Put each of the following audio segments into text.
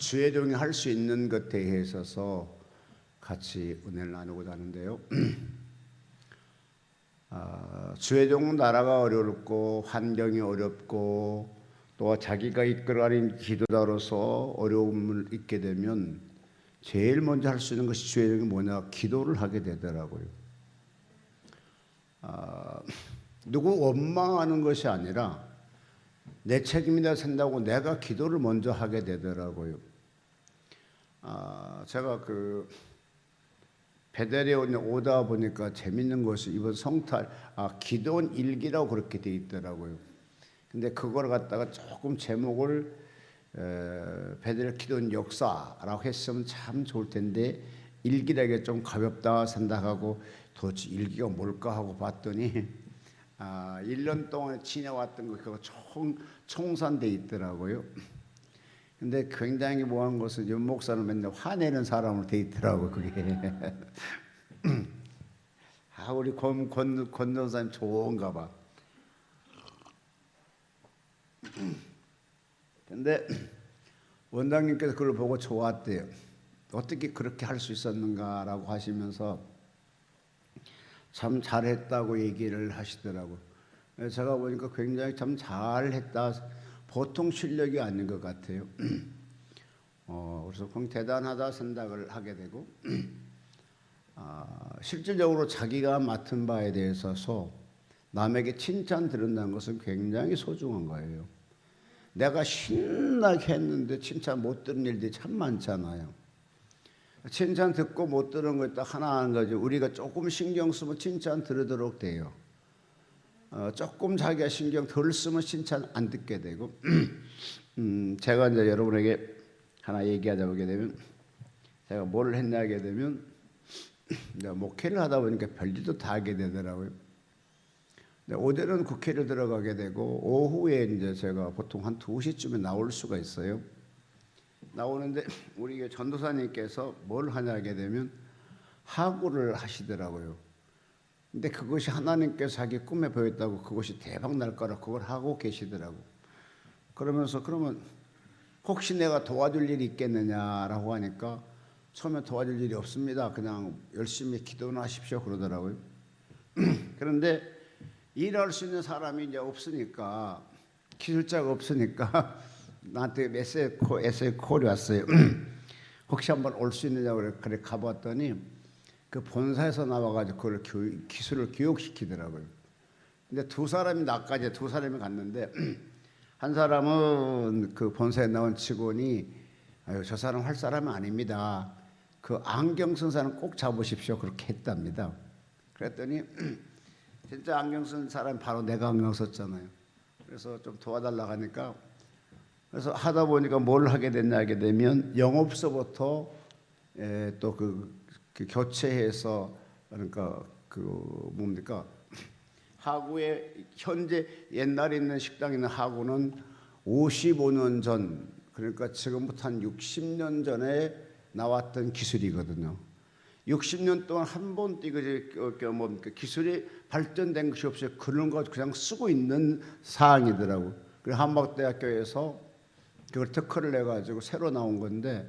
주의 종이 할 수 있는 것에 대해서 같이 은혜를 나누고자 하는데요. 주의 종은 나라가 어렵고 환경이 어렵고 또 자기가 이끌어가는 기도자로서 어려움을 잊게 되면 제일 먼저 할 수 있는 것이 주의 종이 뭐냐? 기도를 하게 되더라고요. 누구 원망하는 것이 아니라 내 책임이다 생각하고 내가 기도를 먼저 하게 되더라고요. 제가 베델에 오다 보니까 재밌는 것이 이번 성탈 기도원 일기라고 그렇게 돼 있더라고요. 근데 그걸 갖다가 조금 제목을 베델 기도원 역사라고 했으면 참 좋을 텐데 일기라기에 좀 가볍다 생각하고 도대체 일기가 뭘까 하고 봤더니 1년 동안 지내왔던 거 그거 총산돼 있더라고요. 근데 굉장히 모한 것은 윤 목사는 맨날 화내는 사람으로 돼 있더라고 그게. 우리 권전사님 좋은가 봐. 근데 원장님께서 그걸 보고 좋았대요. 어떻게 그렇게 할 수 있었는가라고 하시면서 참 잘했다고 얘기를 하시더라고. 제가 보니까 굉장히 참 잘했다. 보통 실력이 아닌 것 같아요. 그래서 대단하다 생각을 하게 되고 실질적으로 자기가 맡은 바에 대해서 남에게 칭찬 들은다는 것은 굉장히 소중한 거예요. 내가 신나게 했는데 칭찬 못 들은 일들이 참 많잖아요. 칭찬 듣고 못 들은 거 딱 하나 하는 거죠. 우리가 조금 신경 쓰면 칭찬 들으도록 돼요. 조금 자기가 신경 덜 쓰면 칭찬 안 듣게 되고 제가 이제 여러분에게 하나 얘기하자 보게 되면 제가 뭘 했냐 하게 되면 목회를 하다 보니까 별일도 다 하게 되더라고요. 오전은 국회를 들어가게 되고 오후에 이제 제가 보통 한 2시쯤에 나올 수가 있어요. 나오는데 우리 전도사님께서 뭘 하냐 하게 되면 하구를 하시더라고요. 근데 그것이 하나님께서 자기 꿈에 보였다고 그것이 대박 날 거라 그걸 하고 계시더라고. 그러면서 그러면 혹시 내가 도와줄 일이 있겠느냐라고 하니까 처음에 도와줄 일이 없습니다. 그냥 열심히 기도는 하십시오 그러더라고요. 그런데 일할 수 있는 사람이 이제 없으니까 기술자가 없으니까 나한테 에세이 콜이 왔어요. 혹시 한번 올 수 있느냐고 그래 가봤더니 그 본사에서 나와가지고 그걸 기술을 교육시키더라고요. 근데 두 사람이 나까지 두 사람이 갔는데 한 사람은 그 본사에 나온 직원이 저 사람 할 사람은 아닙니다. 그 안경 쓴 사람 꼭 잡으십시오 그렇게 했답니다. 그랬더니 진짜 안경 쓴 사람이 바로 내가 안경 썼잖아요. 그래서 좀 도와달라고 하니까 그래서 하다 보니까 뭘 하게 됐냐 하게 되면 영업소부터 또 그 교체해서 그러니까 뭡니까 하구에 현재 옛날에 있는 식당에 있는 하구는 55년 전 그러니까 지금부터 한 60년 전에 나왔던 기술이거든요. 60년 동안 한 번도 뭡니까 기술이 발전된 것이 없어요. 그런 거 그냥 쓰고 있는 사항이더라고. 그래서 한박대학교에서 그걸 특허를 내가지고 새로 나온 건데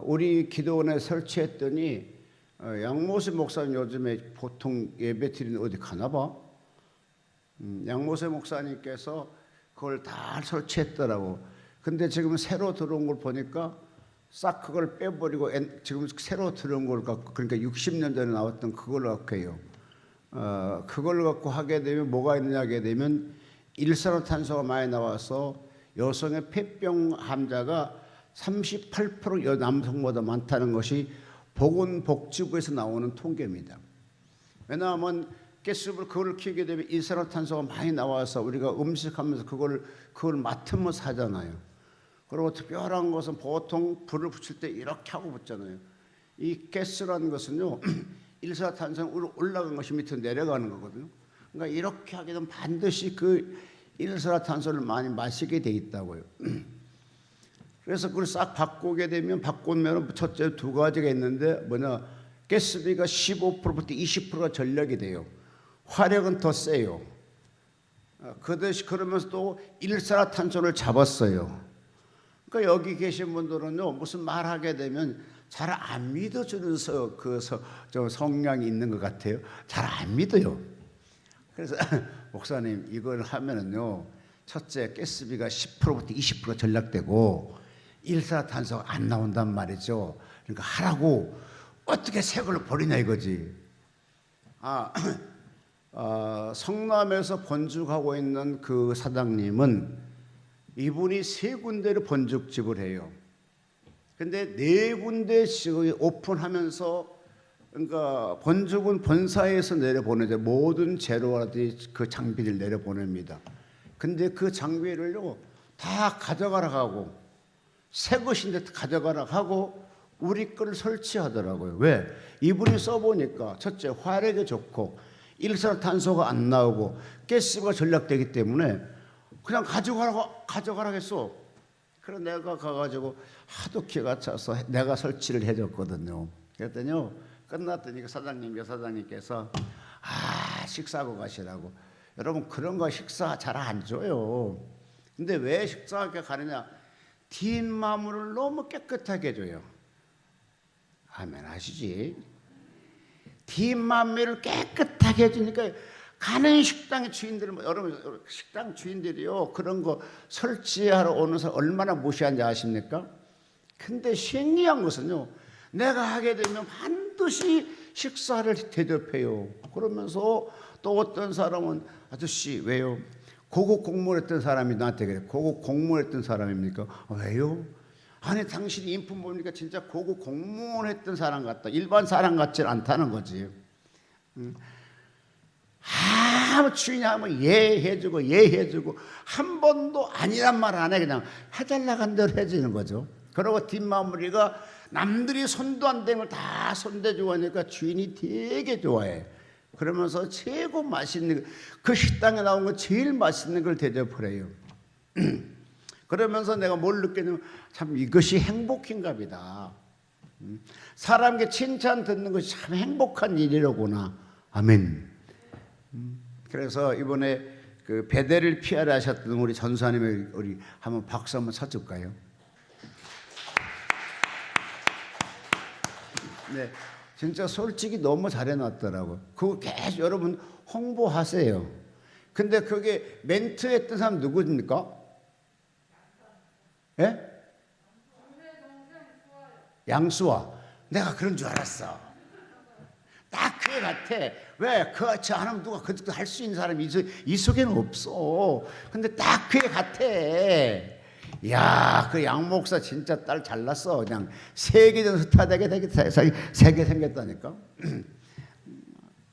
우리 기도원에 설치했더니 양모세 목사님 요즘에 보통 예배 드리는 어디 가나 봐. 양모세 목사님께서 그걸 다 설치했더라고. 근데 지금 새로 들어온 걸 보니까 싹 그걸 빼버리고 지금 새로 들어온 걸 갖고 그러니까 60년 전에 나왔던 그걸 갖고 해요. 그걸 갖고 하게 되면 뭐가 있느냐 하게 되면 일산화탄소가 많이 나와서 여성의 폐병 환자가 38% 남성보다 많다는 것이 보건복지부에서 나오는 통계입니다. 왜냐하면 가스불 그걸 키우게 되면 일산화탄소가 많이 나와서 우리가 음식하면서 그걸 맡으면 사잖아요. 그리고 특별한 것은 보통 불을 붙일 때 이렇게 하고 붙잖아요. 이 가스라는 것은요 일산화탄소가 올라간 것이 밑으로 내려가는 거거든요. 그러니까 이렇게 하게 되면 반드시 그 일산화탄소를 많이 마시게 돼 있다고요. 그래서 그걸 싹 바꾸게 되면 바꾸면 첫째 두 가지가 있는데 뭐냐 가스비가 15%부터 20%가 전력이 돼요. 화력은 더 세요. 그러면서 또 일산화탄소를 잡았어요. 그러니까 여기 계신 분들은요, 무슨 말하게 되면 잘 안 믿어주는 저 성향이 있는 것 같아요. 잘 안 믿어요. 그래서 목사님 이걸 하면은요, 첫째 가스비가 10%부터 20% 전락되고 일산화탄소가 안 나온단 말이죠. 그러니까 하라고 어떻게 새 걸로 버리냐 이거지. 성남에서 번죽하고 있는 그 사장님은 이분이 3군데를 번죽집을 해요. 근데 4군데씩 오픈하면서, 그러니까 번죽은 본사에서 내려보내죠. 모든 재료라든지 그 장비를 내려보냅니다. 근데 그 장비를요 다 가져가라 하고, 새 것인데 가져가라 하고 우리 걸 설치하더라고요. 왜? 이분이 써보니까 첫째 화력이 좋고 일산화탄소가 안 나오고 가스가 전락되기 때문에 그냥 가져가라 했어. 그래서 내가 가가지고 하도 기가 차서 내가 설치를 해줬거든요. 그랬더니요, 끝났더니 그 여사장님께서 식사하고 가시라고. 여러분 그런 거 식사 잘 안 줘요. 근데 왜 식사하게 가느냐? 뒷마물을 너무 깨끗하게 해줘요. 아멘 하시지. 뒷마물을 깨끗하게 해주니까 가는 식당의 주인들은, 여러분 식당 주인들이요 그런 거 설치하러 오는 사람 얼마나 무시한지 아십니까? 근데 신기한 것은요, 내가 하게 되면 반드시 식사를 대접해요. 그러면서 또 어떤 사람은 아저씨 왜요? 고급 공무원했던 사람이 나한테 그래. 고급 공무원했던 사람입니까? 왜요? 아니 당신이 인품 보니까 진짜 고급 공무원했던 사람 같다. 일반 사람 같지 않다는 거지. 아무 주인이 하면 해주고 한 번도 아니란 말 안 해. 그냥 해달라간 대로 해주는 거죠. 그리고 뒷마무리가 남들이 손도 안 대는 걸 다 손대주고 하니까 주인이 되게 좋아해. 그러면서 최고 맛있는 그 식당에 나온 거 제일 맛있는 걸 대접을 해요. 그러면서 내가 뭘 느꼈냐면 참 이것이 행복인가 보다. 사람에게 칭찬 듣는 것이 참 행복한 일이로구나. 아멘. 그래서 이번에 그 베델을 피하라 하셨던 우리 전사님을 우리 한번 박수 한번 쳐줄까요? 네, 진짜 솔직히 너무 잘해놨더라고. 그거 계속 여러분 홍보하세요. 근데 그게 멘트했던 사람 누구입니까? 예? 양수아. 내가 그런 줄 알았어. 딱 그게 같아. 왜? 그거 안 하면 누가 그것도 할 수 있는 사람이 이 속에는 없어. 근데 딱 그게 같아. 야, 그 양 목사 진짜 딸 잘났어. 그냥 세계적 스타 되게 세계 생겼다니까.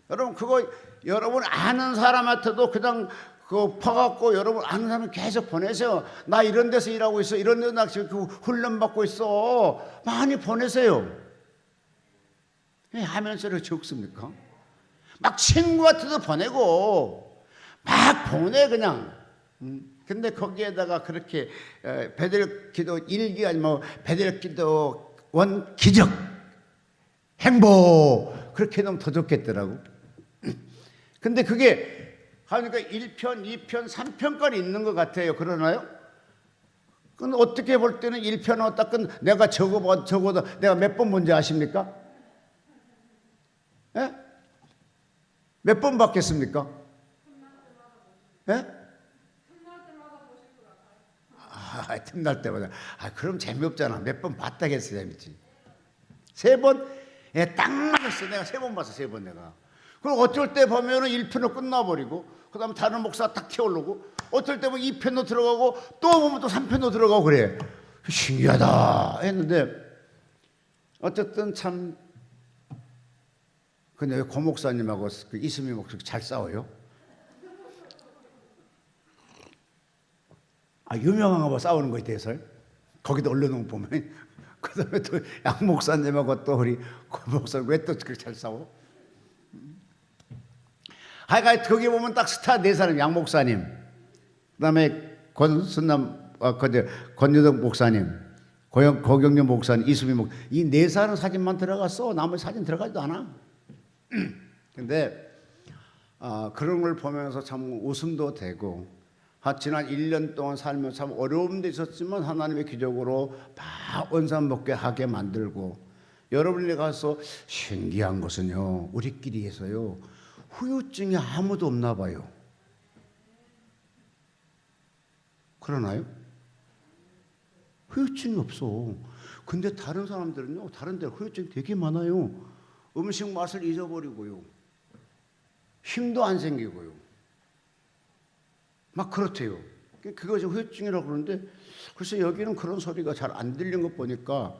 여러분 그거 여러분 아는 사람한테도 그냥 그 퍼갖고 여러분 아는 사람 계속 보내세요. 나 이런 데서 일하고 있어. 이런 데서 나 지금 훈련 받고 있어. 많이 보내세요. 하면서 적습니까? 막 친구한테도 보내고 막 보내 그냥. 근데 거기에다가 그렇게 베델 기도 일기 아니면 베델 기도 원 기적 행복 그렇게 하면 더 좋겠더라고. 근데 그게 하니까 1편, 2편, 3편까지 있는 것 같아요. 그러나요? 그건 어떻게 볼 때는 1편 왔다 끝 내가 적어도 내가 몇 번 뭔지 아십니까? 예? 몇 번 받겠습니까? 예? 틈날 때마다. 그럼 재미없잖아. 몇 번 봤다겠어 재밌지. 3번? 예, 딱 맞았어. 내가 3번 봤어. 3번 내가. 그럼 어쩔 때 보면은 1편으로 끝나버리고, 그 다음에 다른 목사 딱 튀어오르고, 어떨 때 보면 2편으로 들어가고, 또 보면 또 3편으로 들어가고 그래. 신기하다 했는데, 어쨌든 참, 근데 왜 고 목사님하고 그 이수미 목사 잘 싸워요? 유명한 거 싸우는 거에 대해서 거기도 올려놓은 거 보면 그 다음에 또 양 목사님하고 또 우리 고 목사님 왜 또 그렇게 잘 싸워? 하여간 거기 보면 딱 스타 4사람 양 목사님 그 다음에 권여덕 목사님 고경련 목사님 이수미 목사님 이 4사람 사진만 들어갔어. 나머지 사진 들어가지도 않아. 근데 그런 걸 보면서 참 웃음도 되고 지난 1년 동안 살면서 참 어려운 데 있었지만 하나님의 기적으로 막 원산복귀하게 만들고, 여러분이 가서 신기한 것은요, 우리끼리 해서요 후유증이 아무도 없나 봐요. 그러나요? 후유증이 없어. 근데 다른 사람들은요, 다른 데 후유증이 되게 많아요. 음식 맛을 잊어버리고요, 힘도 안 생기고요, 막 그렇대요. 그것이 후유증이라고 그러는데, 글쎄 여기는 그런 소리가 잘 안 들린 것 보니까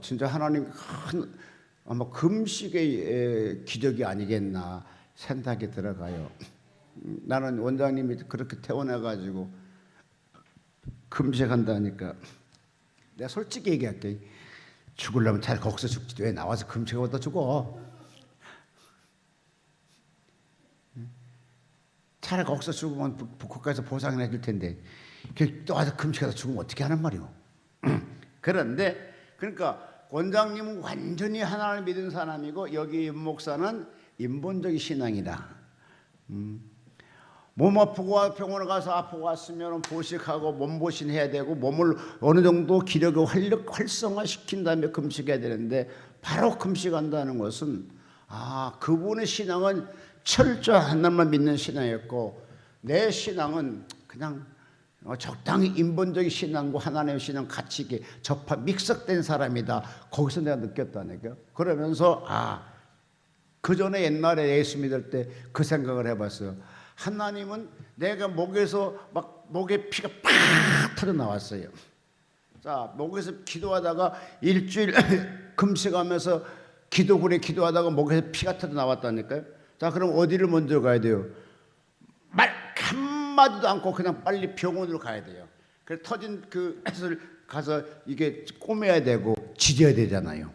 진짜 하나님 큰 아마 금식의 기적이 아니겠나 생각이 들어가요. 나는 원장님이 그렇게 태어나가지고 금식한다니까, 내가 솔직히 얘기할게. 죽으려면 잘 거기서 죽지 왜 나와서 금식하다 죽어. 차라리 거기서 죽으면 국가에서 보상을 해줄 텐데 또 와서 금식하다 죽으면 어떻게 하는 말이오. 그런데 그러니까 원장님은 완전히 하나님을 믿은 사람이고, 여기 윤 목사는 인본적인 신앙이다. 몸 아프고 병원에 가서 아프고 왔으면 보식하고 몸보신 해야 되고, 몸을 어느 정도 기력을 활성화시킨 다음에 금식해야 되는데, 바로 금식한다는 것은 그분의 신앙은 철저한 하나님만 믿는 신앙이었고, 내 신앙은 그냥 적당히 인본적인 신앙과 하나님의 신앙 같이 이렇게 믹스된 사람이다. 거기서 내가 느꼈다니까요. 그러면서 그 전에 옛날에 예수 믿을 때 그 생각을 해봤어요. 하나님은 내가 목에서 막 목에 피가 팍 터져 나왔어요. 자, 목에서 기도하다가 일주일 금식하면서 기도군에 기도하다가 목에서 피가 터져 나왔다니까요. 자, 그럼 어디를 먼저 가야 돼요? 말 한마디도 않고 그냥 빨리 병원으로 가야 돼요. 그래서 터진 그것을 가서 이게 꼬매야 되고 지져야 되잖아요.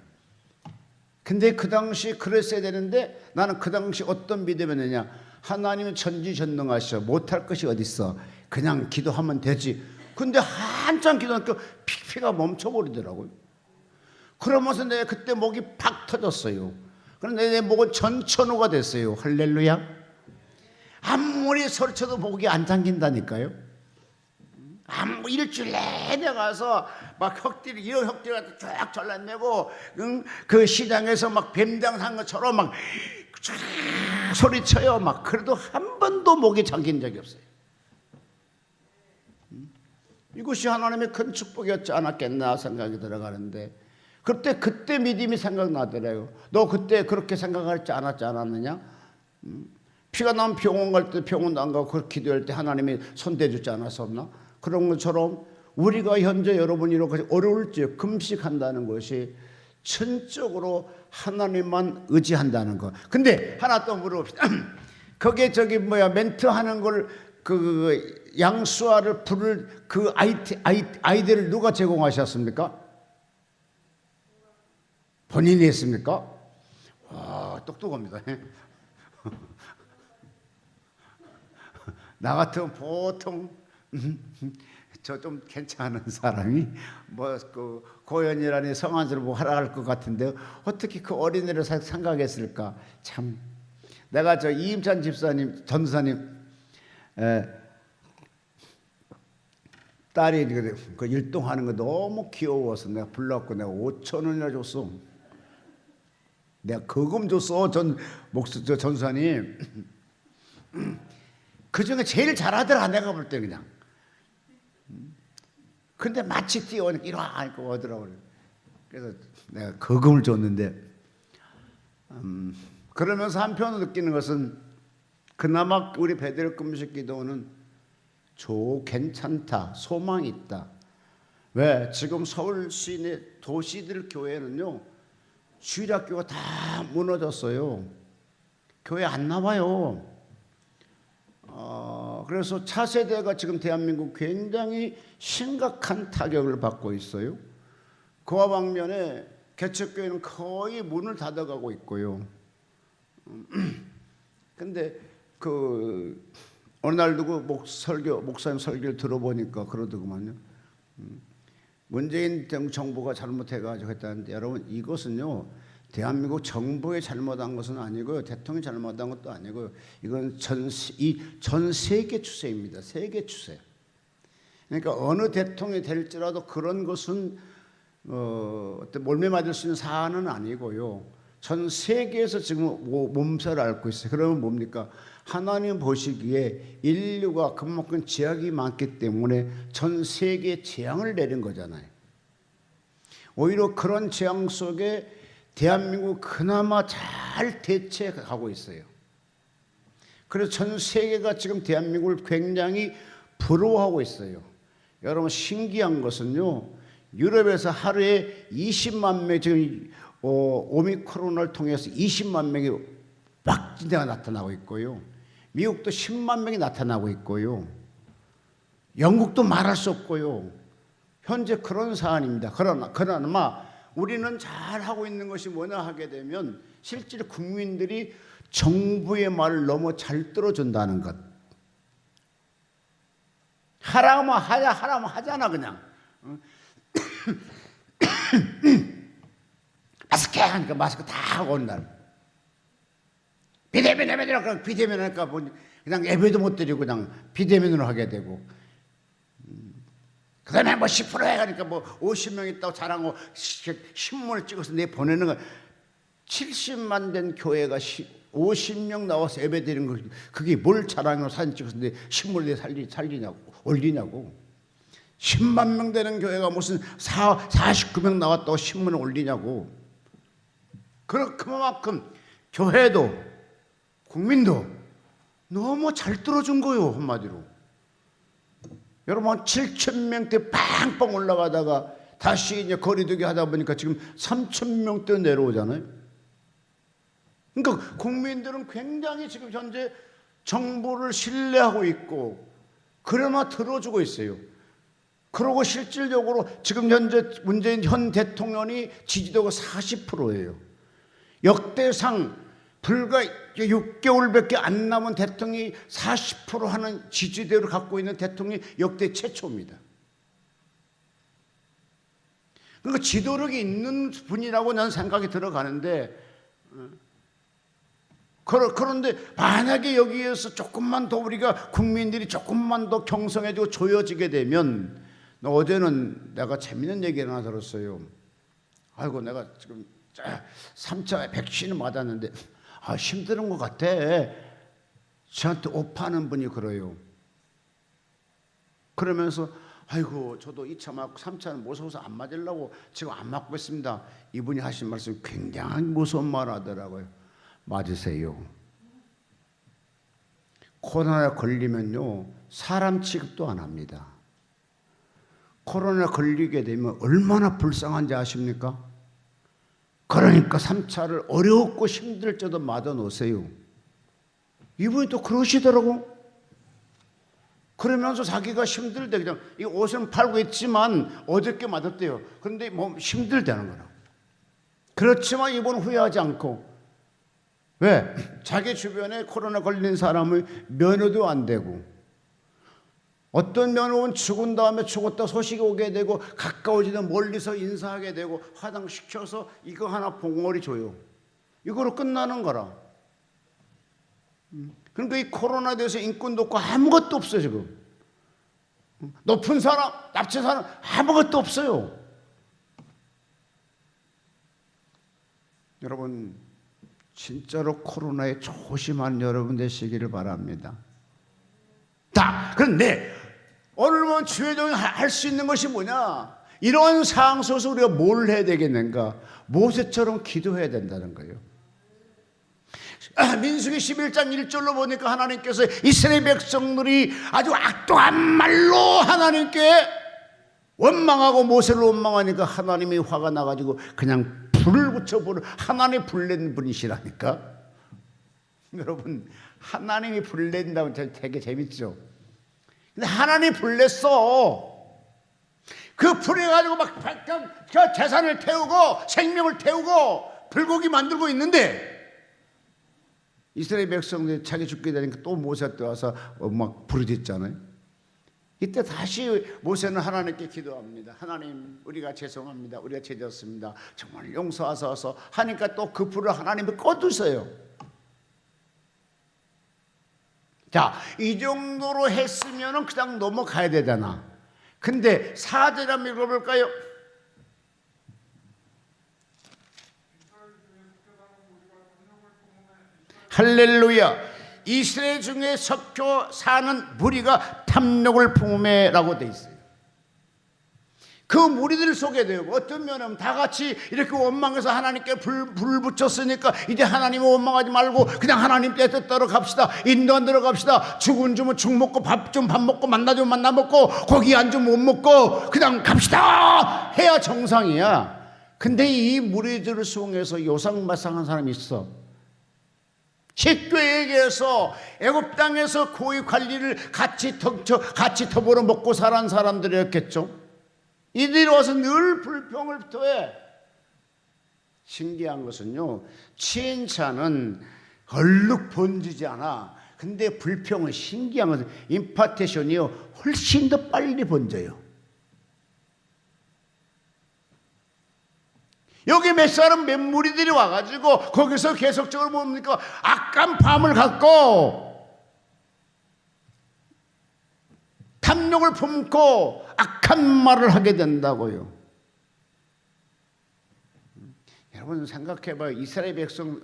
근데 그 당시 그랬어야 되는데, 나는 그 당시 어떤 믿음이었느냐, 하나님은 전지전능하셔, 못할 것이 어딨어, 그냥 기도하면 되지. 근데 한참 기도하니까 피가 멈춰버리더라고요. 그러면서 내가 그때 목이 팍 터졌어요. 그런데 내 목은 전천후가 됐어요. 할렐루야. 아무리 소리쳐도 목이 안 잠긴다니까요. 일주일 내내 가서 막 이런 혁띠를 갖다 쫙 잘라내고, 그 시장에서 막 뱀장 산 것처럼 막 소리쳐요. 막 그래도 한 번도 목이 잠긴 적이 없어요. 이것이 하나님의 큰 축복이었지 않았겠나 생각이 들어가는데, 그때 믿음이 생각나더래요. 너 그때 그렇게 생각하지 않았느냐? 피가 나면 병원 갈 때 병원도 안 가고 그렇게 기도할 때 하나님이 손대주지 않았었나? 그런 것처럼 우리가 현재 여러분이 이렇게 어려울 때 금식한다는 것이 전적으로 하나님만 의지한다는 거. 근데 하나 또 물어봅시다. 거기에 멘트 하는 걸 양수아를 부를 그 아이디어를 누가 제공하셨습니까? 본인이 했습니까? 와, 똑똑합니다. 나 같으면 보통 저 좀 괜찮은 사람이 고연이라니 성한수를 하락할 것 같은데 어떻게 그 어린애를 생각했을까? 참, 내가 이임찬 집사님 전도사님 딸이 그 일동하는 거 너무 귀여워서 내가 불렀고, 내가 5,000원이나 줬어. 내가 거금 줬어. 저 전도사님. 그 중에 제일 잘하더라, 내가 볼 때 그냥. 근데 마치 뛰어오니까 이러고 오더라고요. 그래서 내가 거금을 줬는데, 그러면서 한편으로 느끼는 것은, 그나마 우리 베드로 금식 기도는 괜찮다, 소망이 있다. 왜? 지금 서울 시내 도시들 교회는요, 주일학교가 다 무너졌어요. 교회 안 나와요. 그래서 차세대가 지금 대한민국 굉장히 심각한 타격을 받고 있어요. 그와 반면에 개척교회는 거의 문을 닫아가고 있고요. 근데 어느 날 누구 목사님 설교를 들어보니까 그러더구만요. 문재인 정부가 잘못해가지고 했다는데, 여러분 이것은요 대한민국 정부의 잘못한 것은 아니고요. 대통령이 잘못한 것도 아니고요. 이건 전 세계 추세입니다. 세계 추세. 그러니까 어느 대통령이 될지라도 그런 것은 어떤 몰매 맞을 수 있는 사안은 아니고요. 전 세계에서 지금 몸살을 앓고 있어요. 그러면 뭡니까? 하나님 보시기에 인류가 그만큼 죄악이 많기 때문에 전 세계에 재앙을 내린 거잖아요. 오히려 그런 재앙 속에 대한민국 그나마 잘 대처해가고 있어요. 그래서 전 세계가 지금 대한민국을 굉장히 부러워하고 있어요. 여러분 신기한 것은요, 유럽에서 하루에 20만 명 지금 오미크론을 통해서 20만 명이 확진자가 나타나고 있고요. 미국도 10만 명이 나타나고 있고요. 영국도 말할 수 없고요. 현재 그런 사안입니다. 그러나 우리는 잘하고 있는 것이 뭐냐 하게 되면 실제로 국민들이 정부의 말을 너무 잘 들어준다는 것. 하라면 하잖아 그냥. 마스크 하니까 마스크 다 하고 온 날. 비대면 하니까 그냥 예배도 못 드리고 그냥 비대면으로 하게 되고. 그 다음에 10% 해가니까 50명 있다고 자랑하고 신문을 찍어서 내보내는 거. 70만 된 교회가 50명 나와서 예배 드리는 거, 그게 뭘 자랑으로 사진 찍어서 내 신문에 올리냐고. 10만 명 되는 교회가 무슨 49명 나왔다고 신문에 올리냐고. 그만큼 교회도 국민도 너무 잘 들어준 거예요. 한마디로. 여러분 7,000명대 빵빵 올라가다가 다시 이제 거리두기 하다 보니까 지금 3,000명대 내려오잖아요. 그러니까 국민들은 굉장히 지금 현재 정부를 신뢰하고 있고 그러나 들어주고 있어요. 그러고 실질적으로 지금 현재 문재인 현 대통령이 지지도가 40%예요. 역대상 불과 6개월밖에 안 남은 대통령이 40% 하는 지지대를 갖고 있는 대통령이 역대 최초입니다. 그러니까 지도력이 있는 분이라고 나는 생각이 들어가는데, 그런데 만약에 여기에서 조금만 더 우리가 국민들이 조금만 더 경성해지고 조여지게 되면, 어제는 내가 재밌는 얘기 하나 들었어요. 아이고 내가 지금 3차 백신을 맞았는데 힘든 것 같아. 저한테 옷 파는 분이 그래요. 그러면서 아이고 저도 2차 맞고 3차는 무서워서 안 맞으려고 지금 안 맞고 있습니다. 이분이 하신 말씀이 굉장히 무서운 말 하더라고요. 맞으세요. 코로나 걸리면요 사람 취급도 안 합니다. 코로나 걸리게 되면 얼마나 불쌍한지 아십니까? 그러니까 3차를 어렵고 힘들 때도 맞아 놓으세요. 이분이 또 그러시더라고. 그러면서 자기가 힘들 때 그냥 이 옷은 팔고 있지만 어저께 맞았대요. 그런데 뭐 힘들다는 거라. 그렇지만 이분은 후회하지 않고. 왜? 자기 주변에 코로나 걸린 사람을 면회도 안 되고, 어떤 면허는 죽은 다음에 죽었다 소식이 오게 되고 가까워지는 멀리서 인사하게 되고 화장시켜서 이거 하나 봉오리 줘요. 이거로 끝나는 거라. 그러니까 이 코로나에 대해서 인권도 없고 아무것도 없어요 지금. 높은 사람, 납치 사람 아무것도 없어요. 여러분 진짜로 코로나에 조심한 여러분 되시기를 바랍니다. 그런데 오늘 보면 주의종이 할 수 있는 것이 뭐냐? 이런 상황 속에서 우리가 뭘 해야 되겠는가? 모세처럼 기도해야 된다는 거예요. 민수기 11장 1절로 보니까 하나님께서 이스라엘 백성들이 아주 악독한 말로 하나님께 원망하고 모세를 원망하니까 하나님이 화가 나가지고 그냥 불을 붙여버려. 하나님이 불낸 분이시라니까. 여러분 하나님이 불낸다면 되게 재밌죠. 근데 하나님이 불냈어. 그 불에 가지고 막 재산을 태우고 생명을 태우고 불고기 만들고 있는데 이스라엘 백성들이 자기 죽게 되니까 또 모세한테 와서 막 부르짖잖아요. 이때 다시 모세는 하나님께 기도합니다. 하나님, 우리가 죄송합니다. 우리가 죄졌습니다. 정말 용서하소서 하니까 또 그 불을 하나님이 꺼두세요. 자, 이 정도로 했으면 그냥 넘어가야 되잖아. 근데 4절 한번 읽어볼까요? 할렐루야. 이스라엘 중에 섞여 사는 무리가 탐욕을 품음에라고 돼 있어요. 그 무리들 속에 되고 어떤 면은 다 같이 이렇게 원망해서 하나님께 불 붙였으니까 이제 하나님을 원망하지 말고 그냥 하나님 뜻 따라 갑시다. 인도 안 들어갑시다. 죽은 주면 죽 먹고 밥 먹고 만나 주면 만나 먹고 고기 안 주면 못 먹고 그냥 갑시다 해야 정상이야. 근데 이 무리들을 속에서 요상마상한 사람이 있어. 식교에게서 애굽 땅에서 고위 관리를 같이 터보러 먹고 살아온 사람들이었겠죠. 이들이 와서 늘 불평을 토해. 신기한 것은요, 칭찬은 얼룩 번지지 않아. 근데 불평은 신기한 것은 임파테이션이요 훨씬 더 빨리 번져요. 여기 몇 사람 몇 무리들이 와가지고 거기서 계속적으로 뭡니까? 악한 밤을 갖고 탐욕을 품고 악한 말을 하게 된다고요. 여러분 생각해봐요. 이스라엘 백성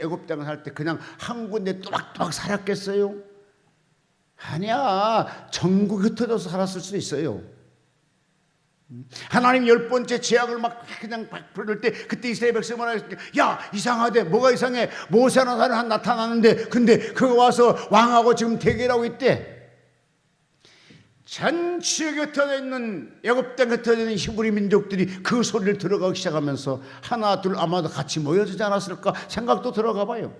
애굽 땅을 살 때 그냥 한 군데 또박또박 살았겠어요? 아니야. 전국에 흩어져서 살았을 수도 있어요. 하나님 10번째 제약을 막 그냥 부를 때 그때 이스라엘 백성이 말하겠습니까? 야, 이상하대. 뭐가 이상해? 모세라는 사람이 나타나는데 근데 그거 와서 왕하고 지금 대결하고 있대. 전체 흩어져 있는 애굽 땅에 흩어져 있는 히브리 민족들이 그 소리를 들어가기 시작하면서 하나 둘 아마도 같이 모여지지 않았을까 생각도 들어가 봐요.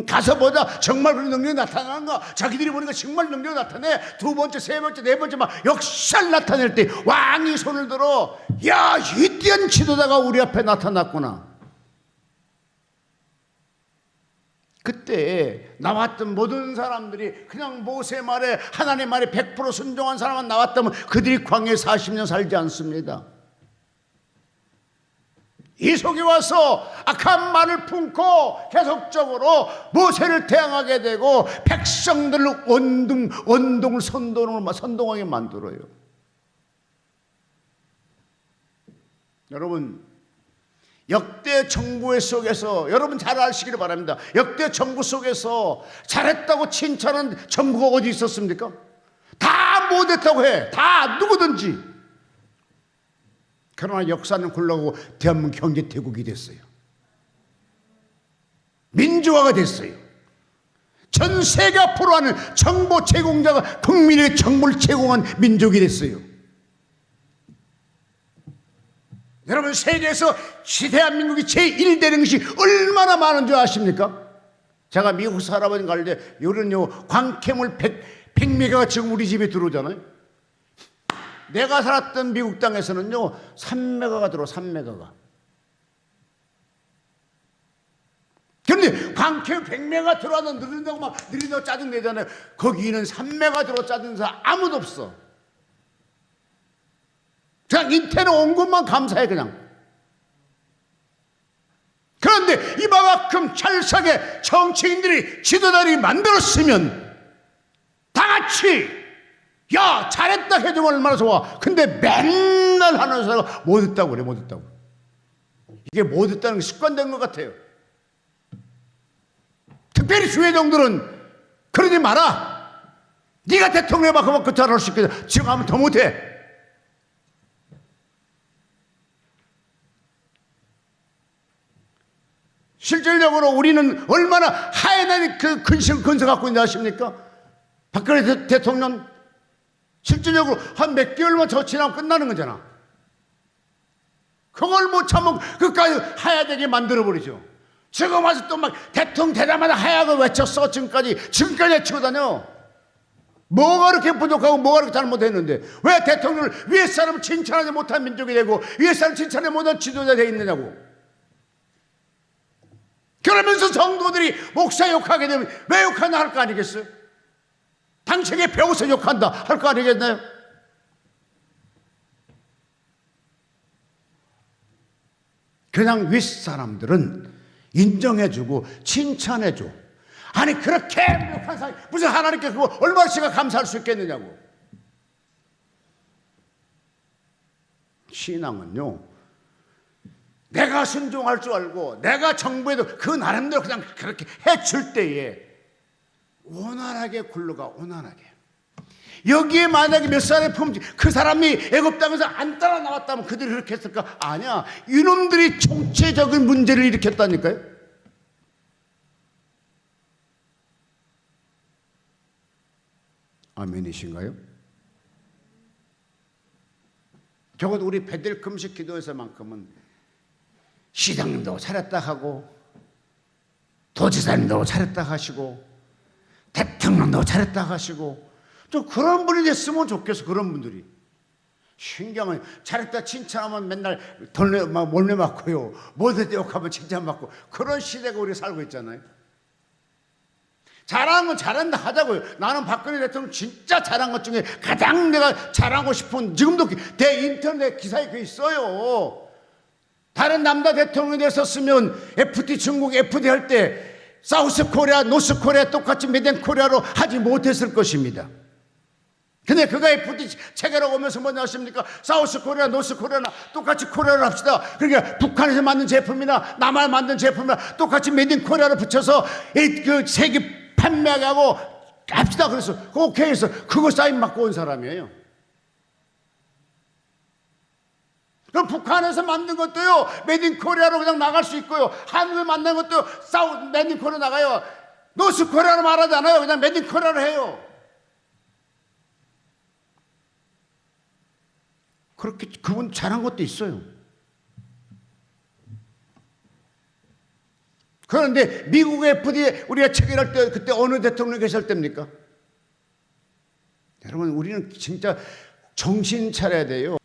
가서 보자. 정말 그런 능력이 나타나는가? 자기들이 보니까 정말 능력이 나타내. 두 번째, 세 번째, 네 번째 막 역사를 나타낼 때 왕이 손을 들어, 야, 위대한 지도자가 우리 앞에 나타났구나. 그때 나왔던 모든 사람들이 그냥 모세 말에 하나님 말에 100% 순종한 사람만 나왔다면 그들이 광야에 40년 살지 않습니다. 이 속에 와서 악한 말을 품고 계속적으로 모세를 대항하게 되고 백성들을 원동을 선동하게 만들어요. 여러분, 역대 정부 속에서 여러분 잘 아시기를 바랍니다. 역대 정부 속에서 잘했다고 칭찬한 정부가 어디 있었습니까? 다 못했다고 해. 다 누구든지. 그러나 역사는 굴러가고 대한민국 경제 대국이 됐어요. 민주화가 됐어요. 전 세계 앞으로 하는 정보 제공자가 국민에게 정보를 제공한 민족이 됐어요. 여러분, 세계에서 대한민국이 제1되는 것이 얼마나 많은 줄 아십니까? 제가 미국 살아본 갈 때 요런요 광캐물 100메가가 지금 우리 집에 들어오잖아요. 내가 살았던 미국 땅에서는요 3메가가 들어와. 3메가가. 그런데 광캐 100메가 들어와도 느린다고 짜증내잖아요. 거기는 3메가 들어와 짜증내는 사람 아무도 없어. 그냥 인터넷 온 것만 감사해 그냥. 그런데 이만큼 찰싹에 정치인들이 지도자들이 만들었으면 다 같이 야, 잘했다 해주면 얼마나 좋아. 근데 맨날 하는 사람가 못했다고 그래. 못했다고. 이게 못했다는 게 습관된 것 같아요. 특별히 주회장들은 그러지 마라. 네가 대통령 바꾸면 그 잘할 수 있겠다. 지금 하면 더 못해. 실질적으로 우리는 얼마나 하얀 그 근성 갖고 있는지 아십니까? 박근혜 대통령 실질적으로 한 몇 개월만 더 지나면 끝나는 거잖아. 그걸 못 참으면 그까지 하야되게 만들어버리죠. 지금 와서 또 막 대통령 되자마자 하야를 외쳤어. 지금까지 외치고 다녀. 뭐가 그렇게 부족하고 뭐가 그렇게 잘못했는데 왜 대통령을 위에 사람을 칭찬하지 못한 민족이 되고 위에 사람 칭찬하지 못한 지도자 되어 있느냐고. 그러면서 성도들이 목사 욕하게 되면 왜 욕하냐 할 거 아니겠어요? 당신에게 배워서 욕한다 할 거 아니겠나요? 그냥 윗사람들은 인정해주고 칭찬해줘. 아니 그렇게 무력한 사람이 무슨 하나님께 그거 얼마나 씨가 감사할 수 있겠느냐고. 신앙은요, 내가 순종할 줄 알고 내가 정부에도 그 나름대로 그냥 그렇게 해줄 때에 원활하게 굴러가. 원활하게. 여기에 만약에 몇 사람의 품질, 그 사람이 애굽 땅에서 안 따라 나왔다면 그들이 그렇게 했을까? 아니야. 이놈들이 총체적인 문제를 일으켰다니까요. 아멘이신가요? 적어도 우리 베델 금식 기도에서만큼은 시장님도 잘했다 하고 도지사님도 잘했다 하시고 대통령도 잘했다 하시고 좀 그런 분이 됐으면 좋겠어. 그런 분들이 신경을 잘했다 칭찬하면 맨날 몰래 맞고요, 못했다 욕하면 칭찬받고, 그런 시대가 우리가 살고 있잖아요. 잘하는 건 잘한다 하자고요. 나는 박근혜 대통령 진짜 잘한 것 중에 가장 내가 잘하고 싶은, 지금도 인터넷 기사에 그게 있어요. 다른 남자 대통령에 대해서 쓰면 FT 중국 FT 할 때 사우스 코리아 노스 코리아 똑같이 메덴 코리아로 하지 못했을 것입니다. 근데 그가 FT 체계로 오면서 뭐냐 하십니까? 사우스 코리아 노스 코리아나 똑같이 코리아로 합시다. 그러니까 북한에서 만든 제품이나 남한에 만든 제품이나 똑같이 메덴 코리아로 붙여서 그 세계 판매하게 하고 합시다. 그래서 오케이 해서 그거 사인 받고 온 사람이에요. 그럼 북한에서 만든 것도요, 메이드 인 코리아로 그냥 나갈 수 있고요, 한국에 만든 것도 메이드 인 코리아 나가요. 노스 코리아로 말하지 않아요. 그냥 메이드 인 코리아로 해요. 그렇게 그분 잘한 것도 있어요. 그런데 미국 FDA 우리가 체결할 때 그때 어느 대통령이 계실 때입니까? 여러분, 우리는 진짜 정신 차려야 돼요.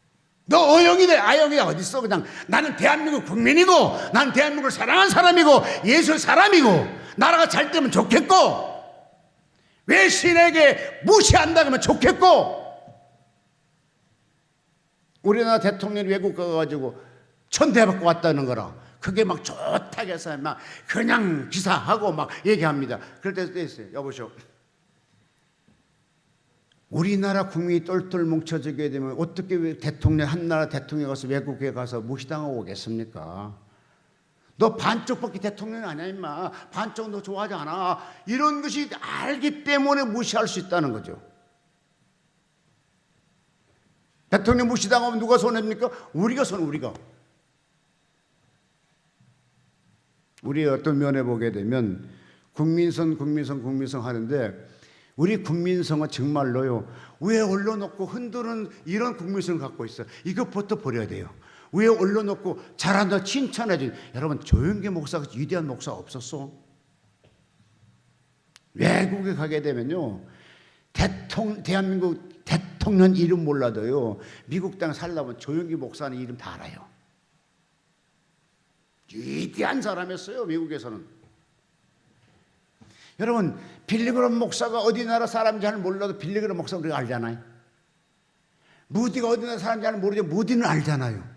너 어영이네 아영이 어딨어. 그냥 나는 대한민국 국민이고, 난 대한민국을 사랑하는 사람이고, 예수 사람이고, 나라가 잘 되면 좋겠고, 외신에게 무시한다 그러면 좋겠고. 우리나라 대통령이 외국 가가지고 천대받고 왔다는 거라 그게 막 좋다고 해서 막 그냥 기사하고 막 얘기합니다. 그럴 때도 있어요. 여보시오, 우리나라 국민이 똘똘 뭉쳐지게 되면 어떻게 대통령, 한 나라 대통령이 가서 외국에 가서 무시당하고 오겠습니까? 너 반쪽밖에 대통령이 아니야 임마. 반쪽 너 좋아하지 않아. 이런 것이 알기 때문에 무시할 수 있다는 거죠. 대통령 무시당하면 누가 손해입니까? 우리가 우리 어떤 면에 보게 되면 국민성 하는데, 우리 국민성은 정말로요, 위에 올려놓고 흔드는 이런 국민성을 갖고 있어요. 이것부터 버려야 돼요. 위에 올려놓고 잘한다 칭찬해줘. 여러분, 조영기 목사가 위대한 목사 없었어? 외국에 가게 되면요, 대한민국 대통령 이름 몰라도요, 미국 땅에 살려면 조영기 목사는 이름 다 알아요. 위대한 사람이었어요, 미국에서는. 여러분, 빌리그럼 목사가 어디 나라 사람인지 잘 몰라도 빌리그럼 목사 우리가 알잖아요. 무디가 어디 나라 사람인지 잘 모르죠. 무디는 알잖아요.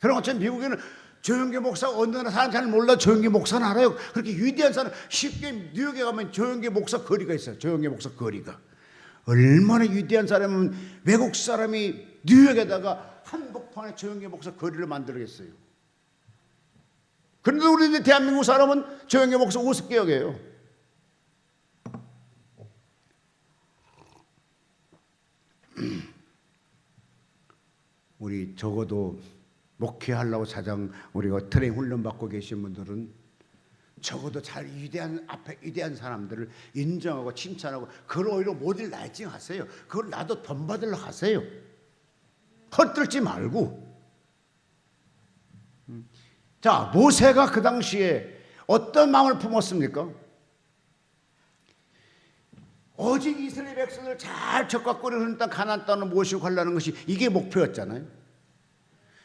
그럼 어차피 미국에는 조영기 목사가 어느 나라 사람인지 잘 몰라도 조영기 목사는 알아요. 그렇게 위대한 사람, 쉽게 뉴욕에 가면 조영기 목사 거리가 있어요. 조영기 목사 거리가. 얼마나 위대한 사람은 외국 사람이 뉴욕에다가 한복판에 조영기 목사 거리를 만들겠어요. 그런데 우리 대한민국 사람은 조영기 목사 우습게 여겨요. 우리 적어도 목회하려고 사장 우리가 트레이닝 훈련 받고 계신 분들은 적어도 잘 위대한 사람들을 인정하고 칭찬하고, 그걸 오히려 모델 라이팅 하세요. 그걸 나도 돈 받으려 하세요. 헛들지 말고. 자, 모세가 그 당시에 어떤 마음을 품었습니까? 오직 이스라엘 백성을 잘 적과꾸려 흐르는 땅 가나안 땅을 모시고 가려는 것이 이게 목표였잖아요.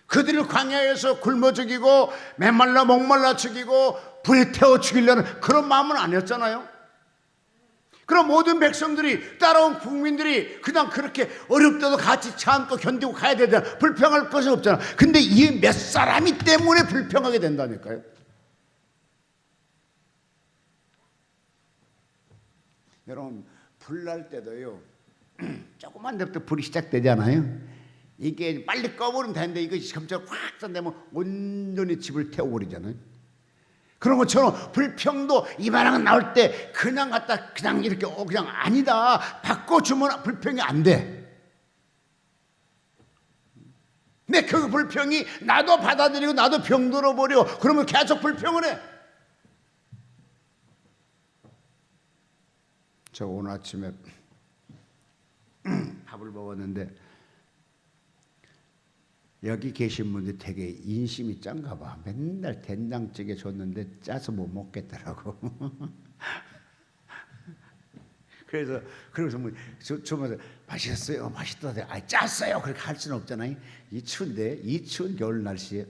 그들을 광야에서 굶어 죽이고 메말라 목말라 죽이고 불에 태워 죽이려는 그런 마음은 아니었잖아요. 그럼 모든 백성들이, 따라온 국민들이 그냥 그렇게 어렵다도 같이 참고 견디고 가야 되잖아. 불평할 것이 없잖아. 근데 이 몇 사람이 때문에 불평하게 된다니까요. 여러분, 불날 때도요, 조그만 데부터 불이 시작되잖아요. 이게 빨리 꺼버리면 되는데 이것이 점점 확 썬되면 온전히 집을 태워버리잖아요. 그런 것처럼 불평도 이만한 나올 때 그냥 갖다 그냥 이렇게 그냥 아니다 바꿔주면 불평이 안 돼. 근데 그 불평이 나도 받아들이고 나도 병들어 버려. 그러면 계속 불평을 해. 저 오늘 아침에 밥을 먹었는데 여기 계신 분들이 되게 인심이 짠가 봐. 맨날 된장찌개 줬는데 짜서 못 먹겠더라고. 그래서 뭐 주면서 맛있었어요, 맛있다. 아 짰어요. 그렇게 할 수는 없잖아요. 이 추운 겨울 날씨에.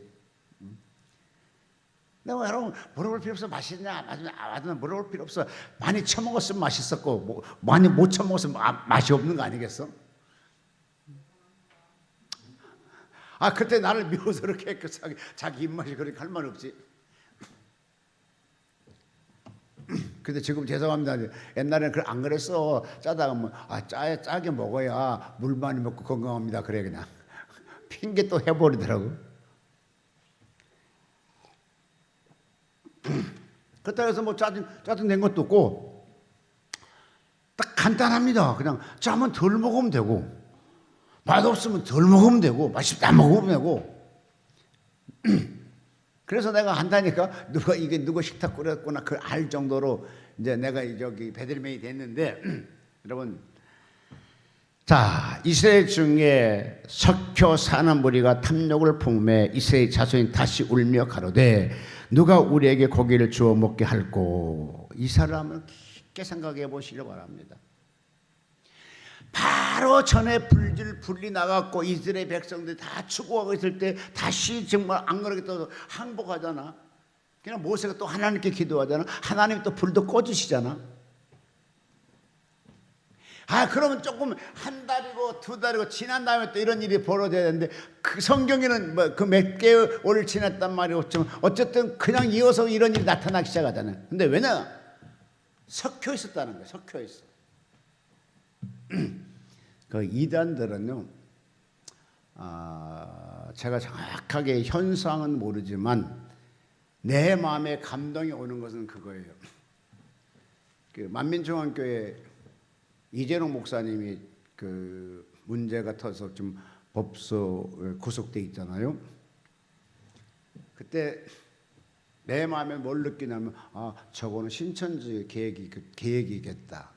내가 여러분 물어볼 필요 없어. 맛있냐? 맞나? 물어볼 필요 없어. 많이 처먹었으면 맛있었고 많이 못 처먹었으면 맛이 없는 거 아니겠어? 아 그때 나를 미워서 그렇게 깨끗하게 자기 입맛이 그렇게 할 말 없지. 근데 지금 죄송합니다. 옛날에는 안 그랬어. 짜다가 뭐 짜게 먹어야 물 많이 먹고 건강합니다. 그래 그냥 핑계 또 해버리더라고. 그렇다고 해서 뭐 짜증 낸 것도 없고 딱 간단합니다. 그냥 짜면 덜 먹으면 되고 맛없으면 덜 먹으면 되고 맛있다 먹으면 되고. 그래서 내가 한다니까 누가 식탁 끓였구나 그 알 정도로 이제 내가 저기 베들레헴이 됐는데 여러분, 자 이스라엘 중에 석효 사는 무리가 탐욕을 품에 이스라엘 자손이 다시 울며 가로되 누가 우리에게 고기를 주어 먹게 할꼬. 이 사람을 깊게 생각해 보시기 바랍니다. 바로 전에 불이 나갔고 이스라엘 백성들이 다 추구하고 있을 때 다시 정말 안 그러겠다고 항복하잖아. 그냥 모세가 또 하나님께 기도하잖아. 하나님이 또 불도 꺼주시잖아. 그러면 조금 한 달이고 두 달이고 지난 다음에 또 이런 일이 벌어져야 되는데 그 성경에는 뭐 그 몇 개월 지났단 말이고 어쨌든 그냥 이어서 이런 일이 나타나기 시작하잖아요. 근데 왜냐? 섞여 있었다는 거예요. 섞여 있어. 그 이단들은요, 제가 정확하게 현상은 모르지만 내 마음에 감동이 오는 것은 그거예요. 그 만민중앙교회 이재롱 목사님이 그 문제가 터서 좀 법소 구속돼 있잖아요. 그때 내 마음에 뭘 느끼냐면 저거는 신천지 계획이겠다.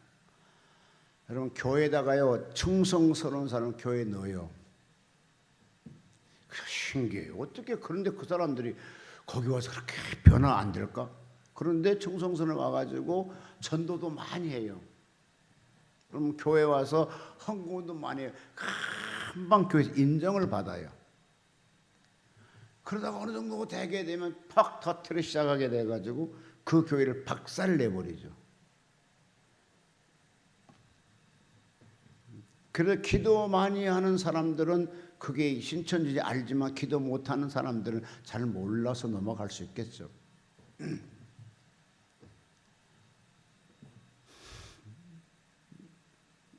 여러분 교회에다가요 충성스러운 사람 교회에 넣어요. 신기해요. 어떻게 그런데 그 사람들이 거기 와서 그렇게 변화 안 될까? 그런데 충성스러운 와가지고 전도도 많이 해요. 그럼 교회 와서 헌금도 많이 해요. 금방 교회에서 인정을 받아요. 그러다가 어느 정도 되게 되면 팍 터트려 시작하게 돼가지고 그 교회를 박살 내버리죠. 그래서 기도 많이 하는 사람들은 그게 신천지인지 알지만 기도 못하는 사람들은 잘 몰라서 넘어갈 수 있겠죠.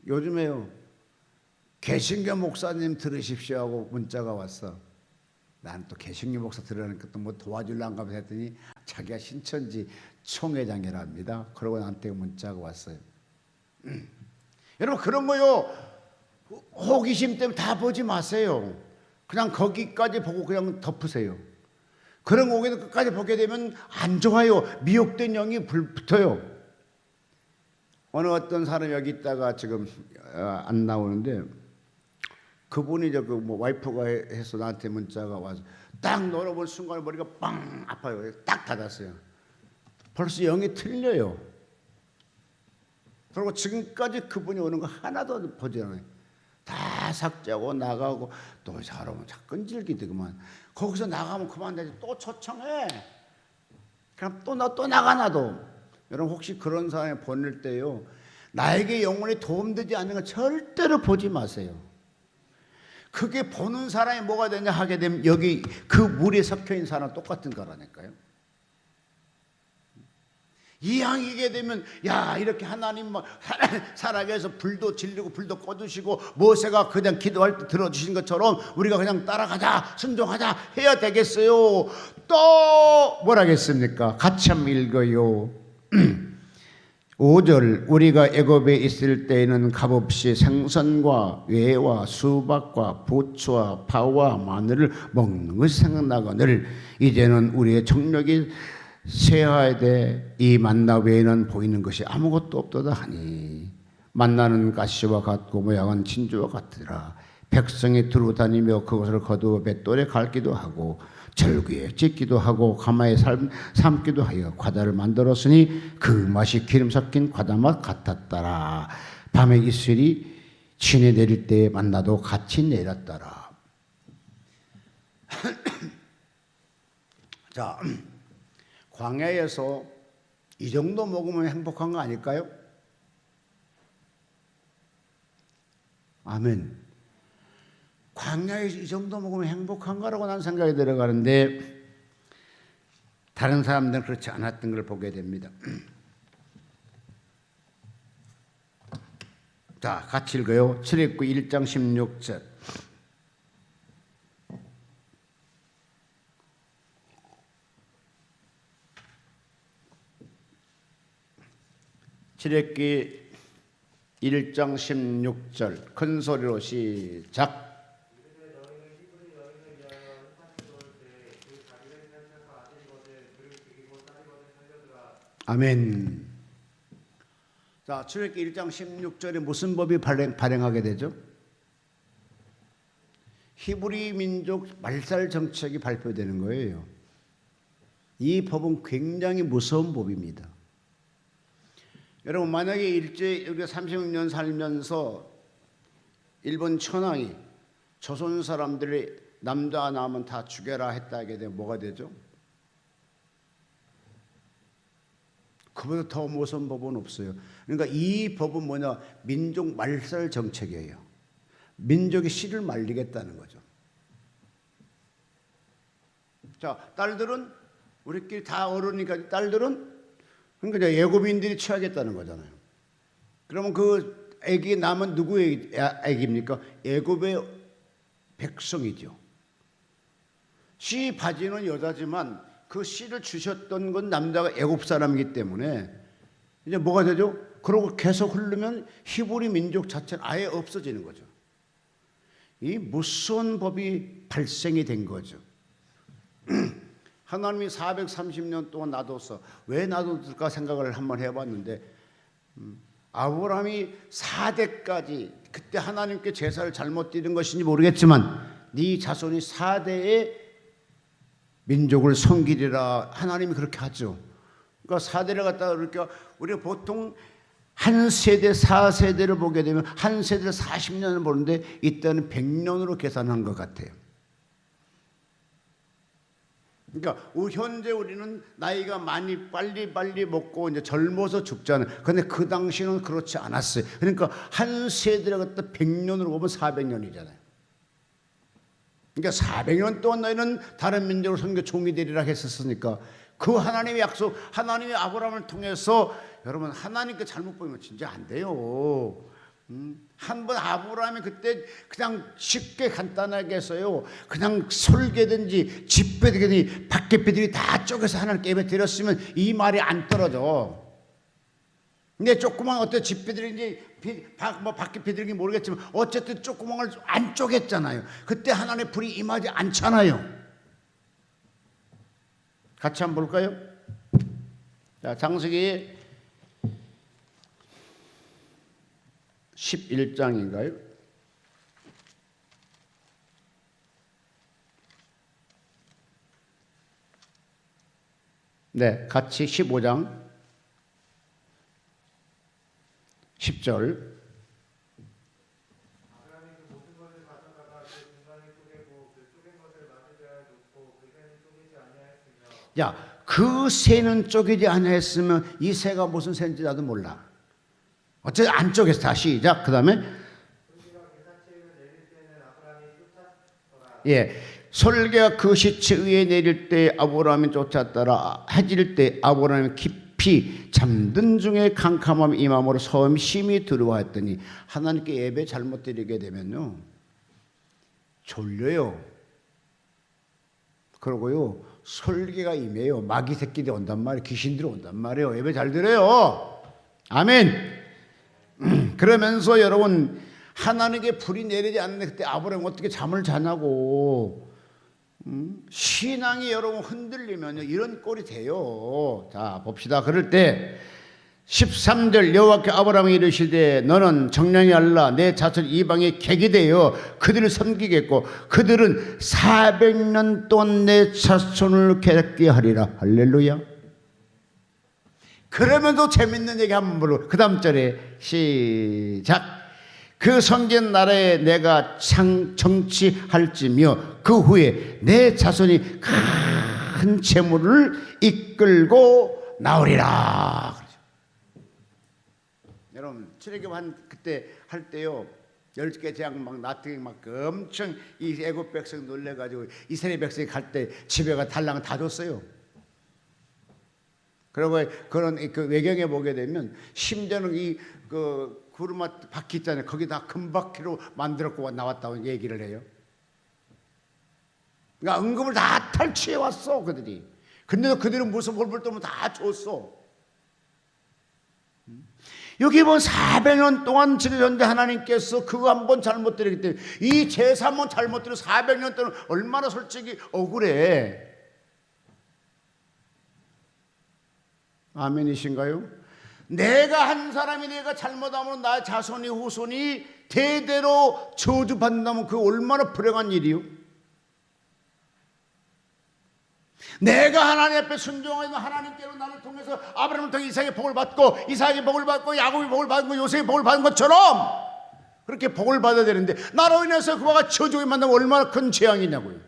요즘에요 개신교 목사님 들으십시오 하고 문자가 왔어. 난 또 개신교 목사 들으니까 또 뭐 도와주려는가 보다 했더니 자기가 신천지 총회장이랍니다. 그러고 나한테 문자가 왔어요. 여러분 그런 거요 호기심 때문에 다 보지 마세요. 그냥 거기까지 보고 그냥 덮으세요. 그런 거기는 끝까지 보게 되면 안 좋아요. 미혹된 영이 붙어요. 어느 어떤 사람이 여기 있다가 지금 안 나오는데 그분이 그 뭐 와이프가 해서 나한테 문자가 와서 딱 놀아볼 순간에 머리가 빵 아파요. 딱 닫았어요. 벌써 영이 틀려요. 그리고 지금까지 그분이 오는 거 하나도 보지 않아요. 다 삭제하고 나가고 또 사람은 끈질기더구만. 거기서 나가면 그만되지 또 초청해. 그럼 또 나가 나도. 여러분 혹시 그런 사람이 보낼 때요 나에게 영혼에 도움되지 않는 건 절대로 보지 마세요. 그게 보는 사람이 뭐가 되냐 하게 되면 여기 그 물에 섞여 있는 사람 똑같은 거라니까요. 이왕이게 되면 야 이렇게 하나님 살아계셔서 불도 질리고 불도 꺼두시고 모세가 그냥 기도할 때 들어주신 것처럼 우리가 그냥 따라가자 순종하자 해야 되겠어요. 또 뭐라겠습니까? 같이 한번 읽어요. 5절 우리가 애굽에 있을 때에는 값없이 생선과 외와 수박과 부추와 파와 마늘을 먹는 것이 생각나거늘 이제는 우리의 정력이 쇠하되 이 만나 외에는 보이는 것이 아무것도 없도다 하니 만나는 가시와 같고 모양은 진주와 같으라. 백성이 두루 다니며 그것을 거두어 맷돌에 갈기도 하고 절구에 찢기도 하고 가마에 삶기도 하여 과자를 만들었으니 그 맛이 기름 섞인 과자 맛 같았더라. 밤에 이슬이 진에 내릴 때에 만나도 같이 내렸더라. 자, 광야에서 이 정도 먹으면 행복한 거 아닐까요? 아멘. 광야에서 이 정도 먹으면 행복한가라고 난 생각이 들어가는데 다른 사람들은 그렇지 않았던 걸 보게 됩니다. 자, 같이 읽어요. 출애굽기 1장 16절. 출애굽기 1장 16절 큰 소리로 시작. 아멘. 자, 출애굽기 1장 16절에 무슨 법이 발행하게 되죠? 히브리 민족 말살 정책이 발표되는 거예요. 이 법은 굉장히 무서운 법입니다. 여러분 만약에 우리가 36년 살면서 일본 천황이 조선 사람들이 남자 남은 다 죽여라 했다 하게 되면 뭐가 되죠? 그보다 더 무서운 법은 없어요. 그러니까 이 법은 뭐냐? 민족 말살 정책이에요. 민족의 씨를 말리겠다는 거죠. 자, 딸들은 우리끼리 다 어른이니까 딸들은 그러니까 애굽인들이 취하겠다는 거잖아요. 그러면 그 애기 남은 누구의 애기입니까? 애굽의 백성이죠. 씨 바지는 여자지만 그 씨를 주셨던 건 남자가 애굽 사람이기 때문에 이제 뭐가 되죠? 그러고 계속 흐르면 히브리 민족 자체는 아예 없어지는 거죠. 이 무서운 법이 발생이 된 거죠. 하나님이 430년 동안 놔뒀어. 왜 놔뒀을까 생각을 한번 해봤는데 아브라함이 4대까지 그때 하나님께 제사를 잘못 드린 것인지 모르겠지만 네 자손이 4대에 민족을 섬기리라 하나님이 그렇게 하죠. 그러니까 4대를 갖다가 그러니까 우리가 보통 한 세대 4세대를 보게 되면 한 세대를 40년을 보는데 이때는 100년으로 계산한 것 같아요. 그러니까 현재 우리는 나이가 많이 빨리 먹고 이제 젊어서 죽잖아요. 그런데 그 당시는 그렇지 않았어요. 그러니까 한 세대를 갖다 100년으로 보면 400년이잖아요. 그러니까 400년 동안 너희는 다른 민족을 섬겨 종이 되리라 했었으니까 그 하나님의 약속, 하나님의 아브라함을 통해서 여러분 하나님께 잘못 보이면 진짜 안 돼요. 한번 아브라함이 그때 그냥 쉽게 간단하게 해서요 그냥 솔개든지 집배든지 박계피들이 다 쪼개서 하나님께 예배 드렸으면 이 말이 안 떨어져. 근데 조그만 어떤 집배들인지 뭐 박계피들인지 모르겠지만 어쨌든 조그만을 안 쪼갰잖아요. 그때 하나님의 불이 임하지 않잖아요. 같이 한번 볼까요? 자, 창세기 11장인가요? 네, 같이 15장 10절. 야, 그 새는 쪼개지 아니했으면 이 새가 무슨 새인지 나도 몰라. 어째 안쪽에서 다 시작. 그 다음에 예, 솔개가 그 시체 위에 내릴 때 아브라함이 쫓았더라. 해질 때 아브라함이 깊이 잠든 중에 캄캄함이 임함으로 섬이 심히 두려워했더니 하나님께 예배 잘못 드리게 되면요 졸려요. 그러고요 솔개가 임해요. 마귀 새끼들이 온단 말이에요. 귀신들이 온단 말이에요. 예배 잘 드려요. 아멘. 그러면서 여러분 하나님께 불이 내리지 않는데 그때 아브라함이 어떻게 잠을 자냐고. 신앙이 여러분 흔들리면요 이런 꼴이 돼요. 자 봅시다. 그럴 때 13절 여호와께 아브라함이 이르시되 너는 정령이 알라 내 자손 이방에 객이 되어 그들을 섬기겠고 그들은 400년 동안 내 자손을 객게 하리라. 할렐루야. 그러면서 재밌는 얘기 한번 불러. 그 다음 절에 시작. 그 성전 나라에 내가 정치할지며 그 후에 내 자손이 큰 재물을 이끌고 나오리라. 여러분 출애굽 그때 할 때요 10개 재앙 막 나트기 막 엄청 이 애굽 백성 놀래가지고 이스라엘 백성이 갈 때 집에가 달랑 다 줬어요. 그리고 그런 그 외경에 보게 되면 심지어는 그 구르마 바퀴 있잖아요. 거기다 금바퀴로 만들었고 나왔다고 얘기를 해요. 그러니까 은금을 다 탈취해 왔어 그들이. 근데도 그들은 무슨 벌벌 떠면 다 줬어. 여기 뭐 400년 동안 지금 현재 하나님께서 그거 한 번 잘못 드리기 때문에 이 제사 한 번 잘못 드려 400년 동안 얼마나 솔직히 억울해. 아멘이신가요? 내가 한 사람이 내가 잘못하면 나 자손이 후손이 대대로 저주받는다면 그 얼마나 불행한 일이요. 내가 하나님 앞에 순종하면 하나님께로 나를 통해서 아브라함을 통해 이삭의 복을 받고 이삭의 복을 받고 야곱의 복을 받고 요셉의 복을 받은 것처럼 그렇게 복을 받아야 되는데 나로 인해서 그와 저주에 만나면 얼마나 큰 재앙이냐고요.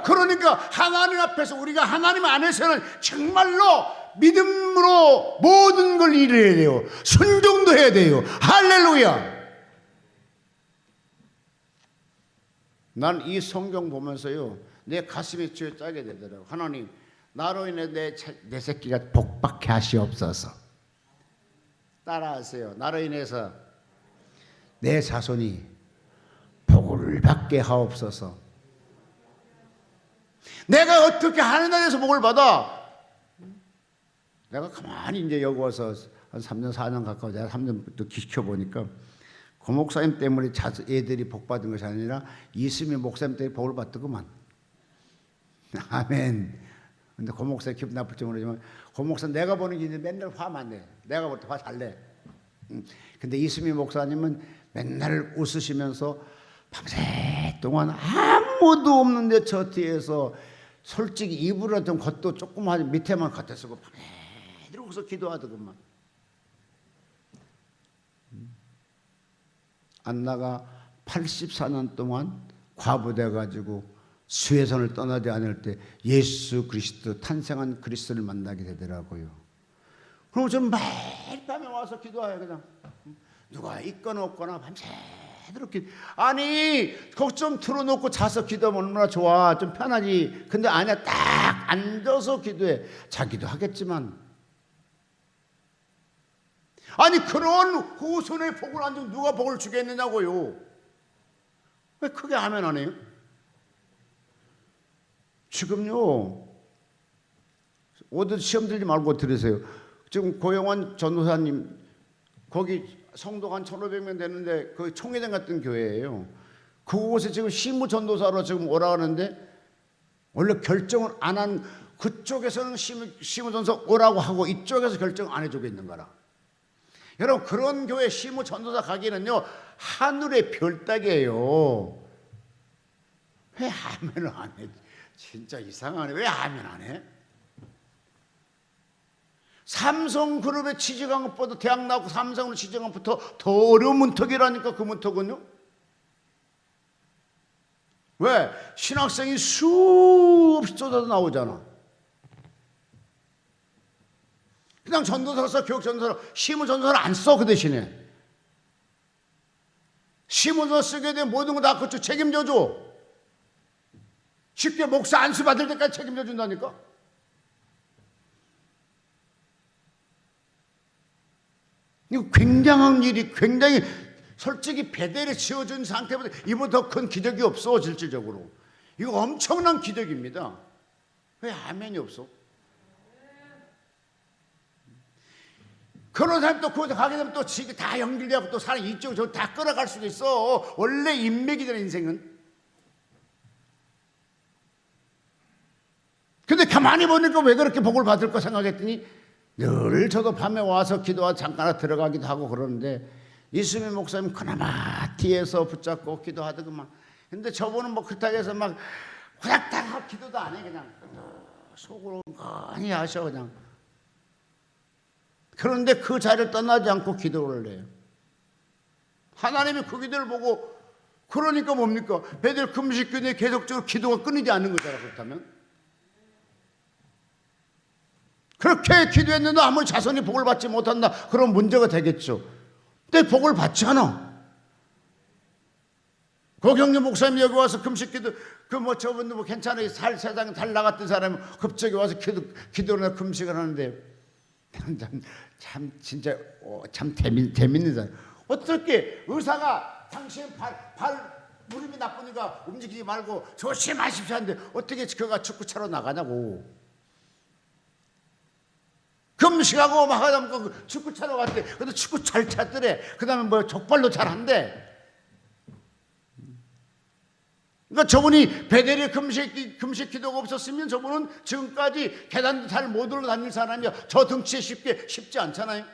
그러니까 하나님 앞에서 우리가 하나님 안에서는 정말로 믿음으로 모든 걸 이뤄야 돼요. 순종도 해야 돼요. 할렐루야. 난 이 성경 보면서요 내 가슴이 쥐어짜게 되더라고요. 하나님 나로 인해 내 새끼가 복받게 하시옵소서. 따라하세요. 나로 인해서 내 자손이 복을 받게 하옵소서. 내가 어떻게 하는 날에서 복을 받아? 내가 가만히 이제 여기 와서 한 3년 4년 가까워 내가 3년 또 지켜보니까 고 목사님 때문에 애들이 복 받은 것이 아니라 이수미 목사님 때문에 복을 받더구만. 아멘. 근데 고 목사님 기분 나쁠지 모르지만 고 목사님 내가 보는 게 맨날 화만 내. 내가 볼 때 화 잘 내. 근데 이수미 목사님은 맨날 웃으시면서 밤새 동안 아무도 없는데 저 뒤에서 솔직히 이불을 좀 겉도 조그만 밑에만 겉에 쓰고 밤에 이러고서 기도하더구만. 안나가 84년 동안 과부돼 가지고 수혜선을 떠나지 않을 때 예수 그리스도 탄생한 그리스도를 만나게 되더라고요. 그럼 저는 매일 밤에 와서 기도해요. 그냥 누가 있거나 없거나 밤새 이렇게. 아니 거기 좀 틀어놓고 자서 기도하면 얼마나 좋아. 좀 편하지. 근데 아니야. 딱 앉아서 기도해. 자기도 하겠지만 아니 그런 후손의 복을 안 주면 누가 복을 주겠느냐고요. 왜 크게 하면 안 해요? 지금요 어디 시험 들지 말고 들으세요. 지금 고영환 전도사님 거기 성도가 한 1,500명 되는데 그 총회장 같은 교회예요. 그곳에 지금 시무 전도사로 지금 오라 하는데 원래 결정을 안 한 그쪽에서는 시무 전도사 오라고 하고 이쪽에서 결정 안 해주고 있는 거라. 여러분 그런 교회 시무 전도사 가기는요 하늘의 별 따기예요. 왜 아멘을 안 해? 진짜 이상하네. 왜 아멘 안 해? 삼성그룹에 취직한 것보다 대학 나오고 삼성으로 취직한 것부터 더 어려운 문턱이라니까. 그 문턱은요. 왜? 신학생이 수없이 쏟아져 나오잖아. 그냥 전도서 써, 교육전도서, 시무전도서를 안 써. 그 대신에 시무전도 쓰게 되면 모든 거 다 그쪽 책임져줘. 쉽게 목사 안수 받을 때까지 책임져 준다니까. 이거 굉장한 일이, 굉장히 솔직히 베델에 지어준 상태보다 이보다 더 큰 기적이 없어. 실질적으로 이거 엄청난 기적입니다. 왜 아멘이 없어? 그런 사람 또 거기서 가게 되면 또 지금 다 연결되고 또 사람 이쪽으로 저쪽 다 끌어갈 수도 있어. 원래 인맥이잖아, 인생은. 근데 가만히 보니까 왜 그렇게 복을 받을까 생각했더니 늘 저도 밤에 와서 기도하다 잠깐 들어가기도 하고 그러는데 이수민 목사님 그나마 뒤에서 붙잡고 기도하더구만. 근데 저분은 뭐 그렇다고 해서 막 후닥닥 기도도 안 해. 그냥 속으로 많이 하셔 그냥. 그런데 그 자리를 떠나지 않고 기도를 해요. 하나님이 그 기도를 보고, 그러니까 뭡니까? 베델 금식교회에 계속적으로 기도가 끊이지 않는 거잖아. 그렇다면 그렇게 기도했는데 아무리 자손이 복을 받지 못한다, 그런 문제가 되겠죠. 근데 복을 받잖아. 고경련 목사님 여기 와서 금식기도, 그 뭐 저분도 뭐 괜찮아요. 세상에 달 나갔던 사람이 갑자기 와서 기도를 금식을 하는데 참 진짜 참 재밌는 사람. 어떻게 의사가 당신 발 무릎이 나쁘니까 움직이지 말고 조심하십시오 하는데 어떻게 그가 축구차로 나가냐고. 금식하고 막 하다 보니까 축구차로 갔대. 근데 축구 잘 찼더래. 그 다음에 뭐 족발로 잘한대. 그러니까 저분이 베델에 금식 기도가 없었으면 저분은 지금까지 계단도 잘 못 올라다닐 사람이야. 저 등치에 쉽지 않잖아요.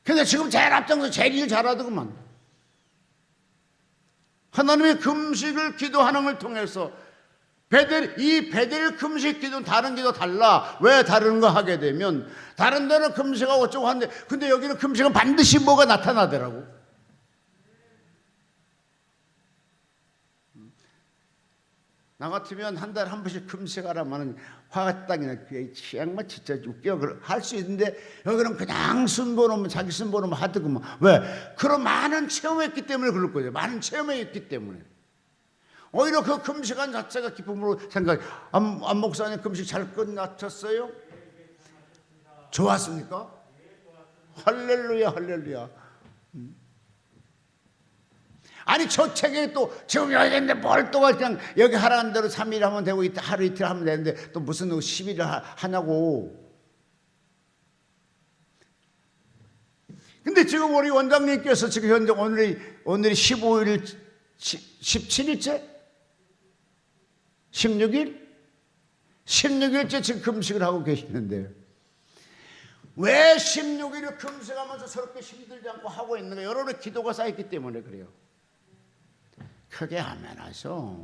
근데 지금 제일 앞장서 제일 일 잘하더구만. 하나님의 금식을 기도하는 걸 통해서 이 베델 금식 기도는 다른 기도 달라. 왜 다른가 하게 되면 다른 데는 금식하고 어쩌고 하는데 근데 여기는 금식은 반드시 뭐가 나타나더라고. 나 같으면 한 달에 한 번씩 금식하라면 화가 딱 나요. 양말 진짜 웃겨. 할 수 있는데 여기는 그냥 순번호면 자기 순번호면 하더구만. 왜? 그런 많은 체험했기 때문에 그럴 거예요. 많은 체험했기 때문에. 오히려 그 금식한 자체가 기쁨으로 생각해. 안 목사님 금식 잘 끝나셨어요? 좋았습니까? 할렐루야, 할렐루야. 아니 저 책에 또 지금 여기 있는데 뭘 또 그냥 여기 하라는 대로 3일 하면 되고 하루 이틀 하면 되는데 또 무슨 10일을 하냐고. 근데 지금 우리 원장님께서 지금 현재 오늘이 15일 17일째? 16일? 16일째 지금 금식을 하고 계시는데 왜 16일을 금식하면서 저렇게 힘들지 않고 하고 있는가? 여러분의 기도가 쌓였기 때문에 그래요. 크게 아멘하셔.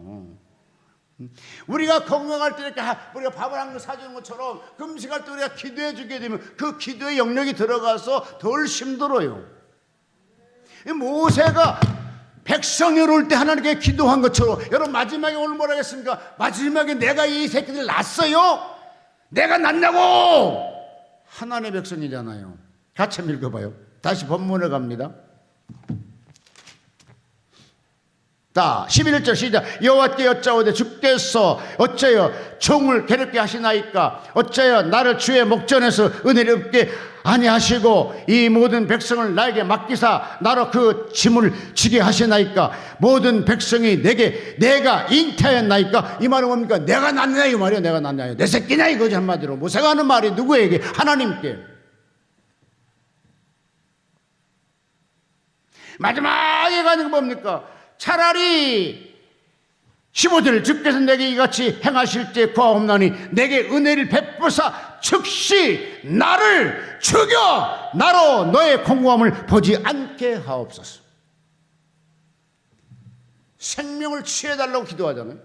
우리가 건강할 때 이렇게 우리가 밥을 한 거 사주는 것처럼 금식할 때 우리가 기도해 주게 되면 그 기도의 영역이 들어가서 덜 힘들어요. 모세가 백성이 올 때 하나님께 기도한 것처럼 여러분 마지막에 오늘 뭐라 했습니까? 마지막에 내가 이 새끼들 낳았어요? 내가 낳냐고! 하나님의 백성이잖아요. 같이 한번 읽어봐요. 다시 본문에 갑니다. 자, 11절 시작. 여호와께 여짜오되 주께서 어째여 종을 괴롭게 하시나이까? 어째여 나를 주의 목전에서 은혜를 얻게 아니하시고 이 모든 백성을 나에게 맡기사 나로 그 짐을 지게 하시나이까? 모든 백성이 내가 잉태하였나이까? 이 말은 뭡니까? 내가 낳느냐 이 말이야. 내가 낳느냐 내 새끼냐 이거지. 한마디로 모세가 하는 말이 누구에게? 하나님께. 마지막에 가는 거 뭡니까? 차라리 15절 주께서 내게 이같이 행하실 때 구하옵나니 내게 은혜를 베푸사 즉시 나를 죽여 나로 너의 공고함을 보지 않게 하옵소서. 생명을 취해달라고 기도하잖아요.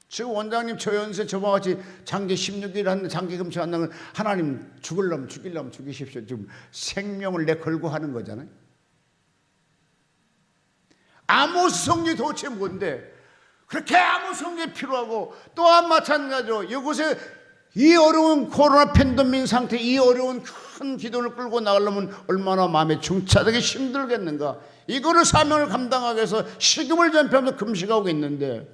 지금 원장님 저 연세 저와 같이 장기 16일 하는 장기 금식한다는 건 하나님 죽이려면 죽이십시오. 지금 생명을 내 걸고 하는 거잖아요. 아모스 성경이 도대체 뭔데 그렇게 아모스 성경이 필요하고 또한 마찬가지로 이곳에 이 어려운 코로나 팬데믹 상태, 이 어려운 큰 기도를 끌고 나가려면 얼마나 마음에 중차되게 힘들겠는가. 이거를 사명을 감당하기 위해서 식음을 전폐하면서 금식하고 있는데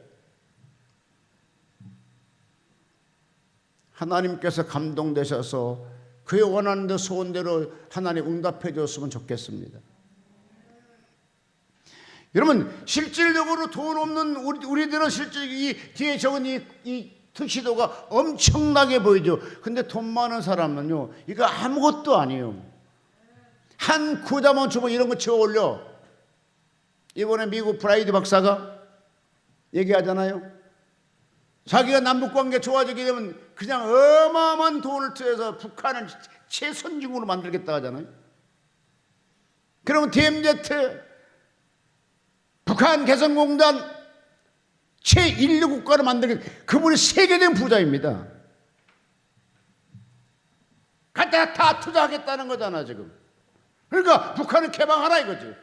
하나님께서 감동되셔서 그의 원하는 데 소원대로 하나님 응답해 줬으면 좋겠습니다. 여러분, 실질적으로 돈 없는 우리들은 실제 이 뒤에 적은 이 특시도가 엄청나게 보이죠. 근데 돈 많은 사람은요, 이거 아무것도 아니에요. 한 구자만 주면 이런 거 지어 올려. 이번에 미국 브라이드 박사가 얘기하잖아요. 자기가 남북관계 좋아지게 되면 그냥 어마어마한 돈을 투여해서 북한을 최선진국으로 만들겠다 하잖아요. 그러면 DMZ, 북한 개성공단 제1류 국가를 만들겠다. 그분이 세계적인 부자입니다. 갖다가 다 투자하겠다는 거잖아 지금. 그러니까 북한을 개방하라 이거지.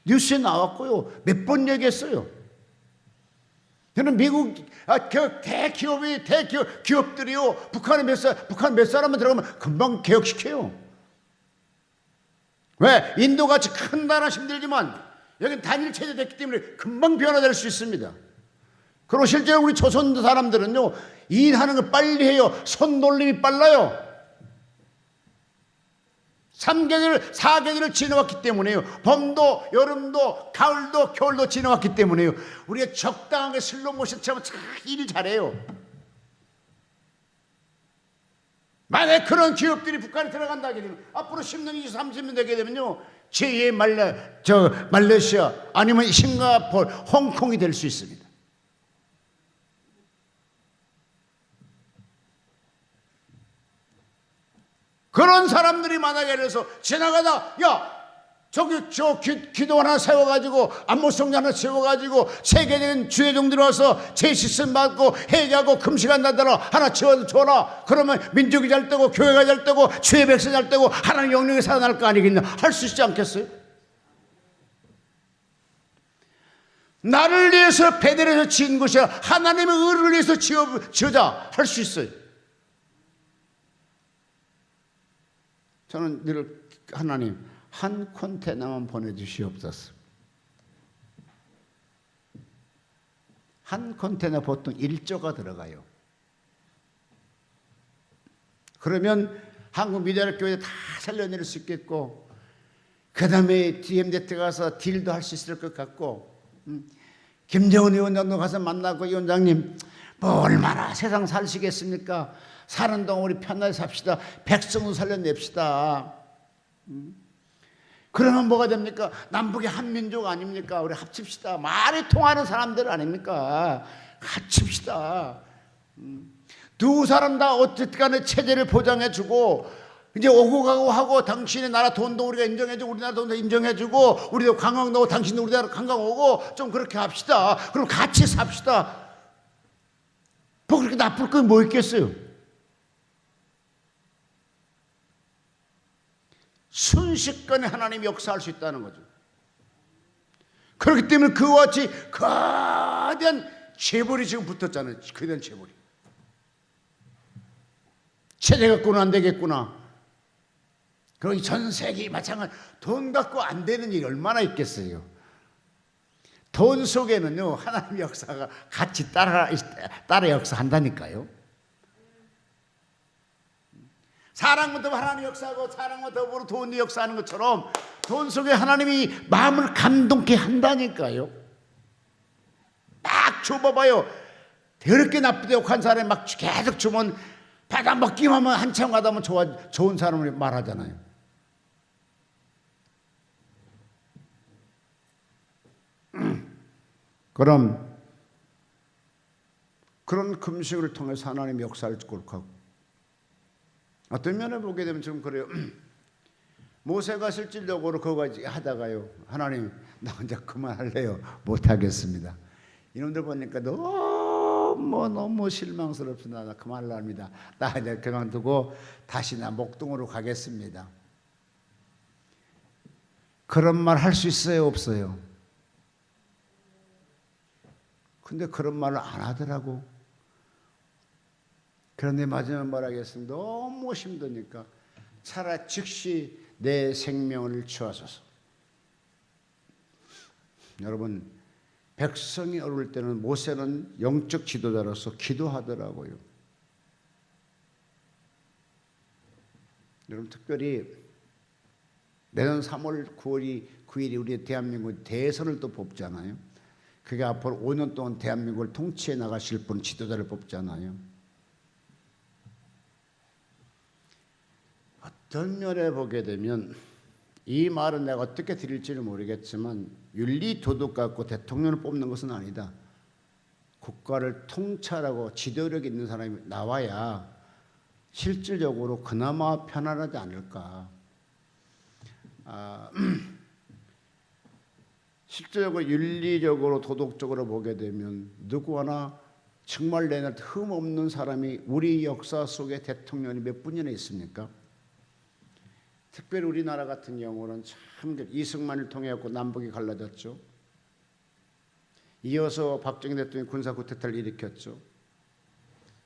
뉴스에 나왔고요. 몇 번 얘기했어요. 저는 미국 기업들이요. 북한 몇 사람만 들어가면 금방 개혁시켜요. 왜? 인도같이 큰 나라 힘들지만 여기는 단일 체제 됐기 때문에 금방 변화될 수 있습니다. 그리고 실제로 우리 조선 사람들은요, 일하는 거 빨리 해요. 손놀림이 빨라요. 3계절, 4계절을 지나왔기 때문에요. 봄도, 여름도, 가을도, 겨울도 지나왔기 때문에요. 우리가 적당하게 슬로모션처럼 참 일 잘해요. 만약에 그런 기업들이 북한에 들어간다 하게 되면 앞으로 10년, 20, 30년 되게 되면요, 제2의 말레이시아 아니면 싱가포르, 홍콩이 될 수 있습니다. 그런 사람들이 만약에 그래서 지나가다 저 기도 하나 세워가지고 안모성전 하나 세워가지고 세계적인 주회종들이 와서 제시씀 받고 회개하고 금식한다더라 하나 지어줘라. 그러면 민족이 잘 되고 교회가 잘 되고 주의 백성 잘 되고 하나님 영역이 살아날 거 아니겠냐. 할 수 있지 않겠어요? 나를 위해서 베델에서 지은 것이야. 하나님의 의를 위해서 지어자. 할 수 있어요. 저는 늘 하나님 한 컨테너만 보내주시옵소서. 한 컨테너 보통 1조가 들어가요. 그러면 한국 미디어 교회 다 살려낼 수 있겠고, 그 다음에 DMZ 가서 딜도 할 수 있을 것 같고, 김정은 위원장도 가서 만나고, 위원장님 뭐 얼마나 세상 사시겠습니까? 사는 동안 우리 편하게 삽시다. 백성도 살려냅시다. 그러면 뭐가 됩니까? 남북의 한민족 아닙니까? 우리 합칩시다. 말이 통하는 사람들 아닙니까? 합칩시다. 두 사람 다 어쨌든 간에 체제를 보장해주고 이제 오고 가고 하고, 당신의 나라 돈도 우리가 인정해주고 우리나라 돈도 인정해주고 우리도 관광도 오고 당신도 우리나라 관광 오고 좀 그렇게 합시다. 그럼 같이 삽시다. 뭐 그렇게 나쁠 건 뭐 있겠어요? 순식간에 하나님이 역사할 수 있다는 거죠. 그렇기 때문에 그와 같이 거대한 재벌이 지금 붙었잖아요. 거대한 재벌이. 체제 갖고는 안 되겠구나. 그리고 전 세계 마찬가지. 돈 갖고 안 되는 일이 얼마나 있겠어요. 돈 속에는요, 하나님의 역사가 같이 따라 역사한다니까요. 사랑부터 하나님 역사하고 사랑과 더불어 돈이 역사하는 것처럼 돈 속에 하나님이 마음을 감동케 한다니까요. 막 줘봐봐요. 더럽게 나쁘게 욕한 사람이 막 계속 주면 받아 먹기만 하면 한참 가다 보면 좋은 사람을 말하잖아요. 그럼 그런 금식을 통해서 하나님 역사를 꼴하고, 어떤 면을 보게 되면 좀 그래요. 모세가 실질적으로 그거 하다가요, 하나님 나 혼자 그만할래요. 못하겠습니다. 이놈들 보니까 너무 실망스럽습니다. 나 그만할라 합니다. 나 이제 그만두고 다시 나 목동으로 가겠습니다. 그런 말 할 수 있어요, 없어요? 근데 그런 말을 안 하더라고. 그런데 마지막 말하겠습니다. 너무 힘드니까 차라리 즉시 내 생명을 취하소서. 여러분, 백성이 어려울 때는 모세는 영적 지도자로서 기도하더라고요. 여러분, 특별히 내년 3월 9일이 우리 대한민국 대선을 또 뽑잖아요. 그게 앞으로 5년 동안 대한민국을 통치해 나가실 분 지도자를 뽑잖아요. 어떤 면에 보게 되면 이 말은 내가 어떻게 드릴지는 모르겠지만 윤리 도덕 갖고 대통령을 뽑는 것은 아니다. 국가를 통찰하고 지도력 있는 사람이 나와야 실질적으로 그나마 편안하지 않을까. 실질적으로 윤리적으로 도덕적으로 보게 되면 누구 하나 정말 내는 흠 없는 사람이 우리 역사 속에 대통령이 몇 분이나 있습니까? 특별히 우리나라 같은 경우는 참 이승만을 통해 갖고 남북이 갈라졌죠. 이어서 박정희 대통령이 군사 쿠데타를 일으켰죠.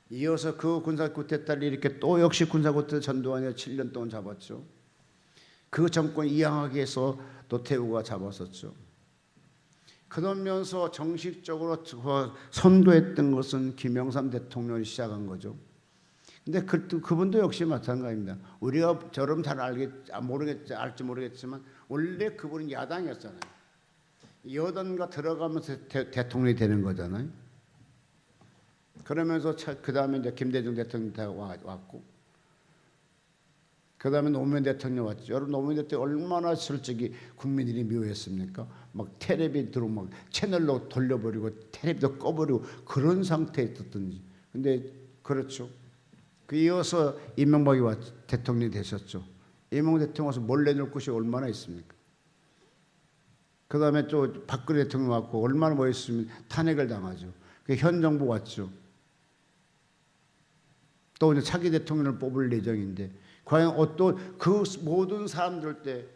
이어서 그 군사 쿠데타를 일으켜 또 역시 군사 쿠데타 전두환이 7년 동안 잡았죠. 그 정권 이양하기 위해서 노태우가 잡았었죠. 그러면서 정식적으로 선도했던 것은 김영삼 대통령이 시작한 거죠. 근데 그분도 역시 마찬가지입니다. 우리가 저럼 잘 알지 모르겠지만 원래 그분은 야당이었잖아요. 여당과 들어가면서 대통령이 되는 거잖아요. 그러면서 그 다음에 이제 김대중 대통령이 왔고, 그 다음에 노무현 대통령 왔죠. 여러분, 노무현 대통령 얼마나 솔직히 국민들이 미워했습니까? 막 텔레비 들어오면 막 채널로 돌려버리고 텔레비도 꺼버리고 그런 상태에 있었던지. 근데 그렇죠. 그 이어서 이명박이 대통령이 되셨죠. 이명박 대통령 와서 몰래 넣을 곳이 얼마나 있습니까? 그 다음에 또 박근혜 대통령 왔고 얼마나 멋있으면 탄핵을 당하죠. 현 정부 왔죠. 또 이제 차기 대통령을 뽑을 예정인데 과연 어떤 그 모든 사람들 때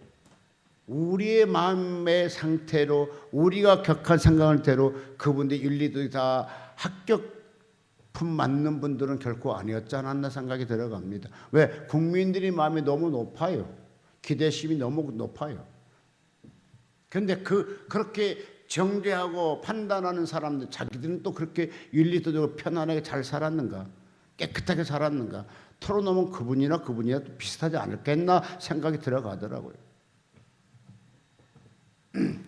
우리의 마음의 상태로 우리가 격한 생각을 대로 그분들의 윤리들이 다 합격품 맞는 분들은 결코 아니었지 않았나 생각이 들어갑니다. 왜? 국민들이 마음이 너무 높아요. 기대심이 너무 높아요. 그런데 그렇게 정죄하고 판단하는 사람들, 자기들은 또 그렇게 윤리도덕으로 편안하게 잘 살았는가? 깨끗하게 살았는가? 털어놓으면 그분이나 비슷하지 않을겠나 생각이 들어가더라고요.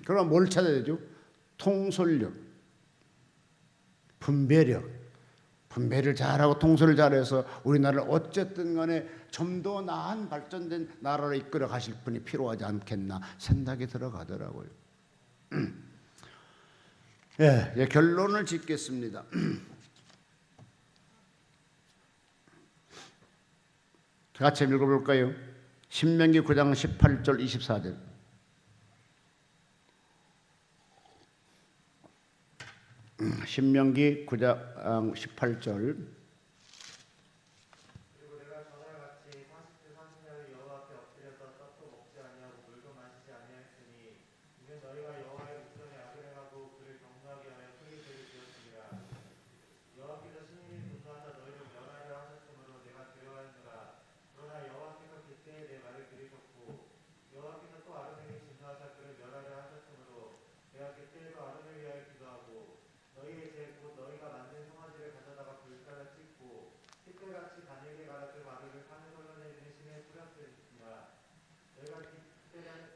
그럼 뭘 찾아야 되죠? 통솔력, 분배력. 분배를 잘하고 통솔을 잘해서 우리나라를 어쨌든 간에 좀 더 나은 발전된 나라로 이끌어 가실 분이 필요하지 않겠나 생각이 들어가더라고요. 예, 결론을 짓겠습니다. 같이 읽어볼까요? 신명기 9장 18절 24절. 신명기 9장 18절.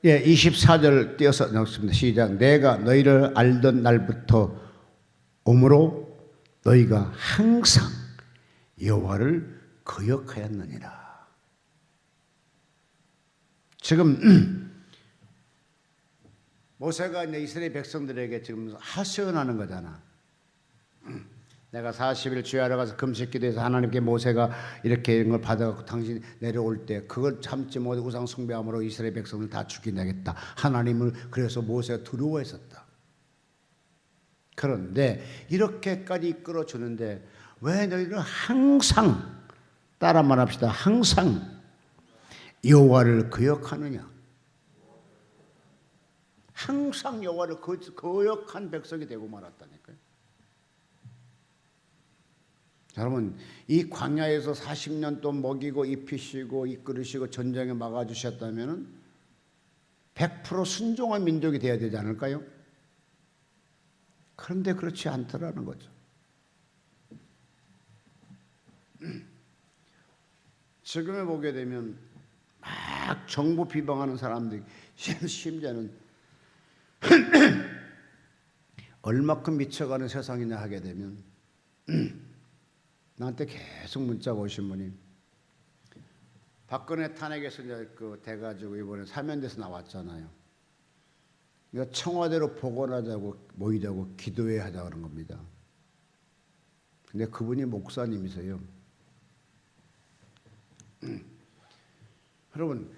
예, 24절 띄어서 넣습니다. 시작. 내가 너희를 알던 날부터 오므로 너희가 항상 여호와를 거역하였느니라. 지금 모세가 이제 이스라엘 백성들에게 지금 하소연하는 거잖아. 내가 40일 주야로 가서 금식기도해서 하나님께 모세가 이렇게 이런 걸 받아갖고 당신이 내려올 때 그걸 참지 못해 우상 숭배함으로 이스라엘 백성을 다 죽이내겠다. 하나님을 그래서 모세가 두려워했었다. 그런데 이렇게까지 이끌어주는데 왜 너희는 항상 따라 말합시다. 항상 여호와를 거역하느냐. 항상 여호와를 거역한 백성이 되고 말았다니까요. 여러분, 이 광야에서 40년 또 먹이고 입히시고 이끌으시고 전쟁에 막아주셨다면 100% 순종한 민족이 되어야 되지 않을까요? 그런데 그렇지 않더라는 거죠. 지금에 보게 되면 막 정부 비방하는 사람들이 심지어는 얼마큼 미쳐가는 세상이냐 하게 되면 나한테 계속 문자가 오신 분이 박근혜 탄핵에서 이제 그 돼가지고 이번에 사면돼서 나왔잖아요. 그러니까 청와대로 복원하자고 모이자고 기도회 하자 그런 겁니다. 근데 그분이 목사님이세요. 여러분,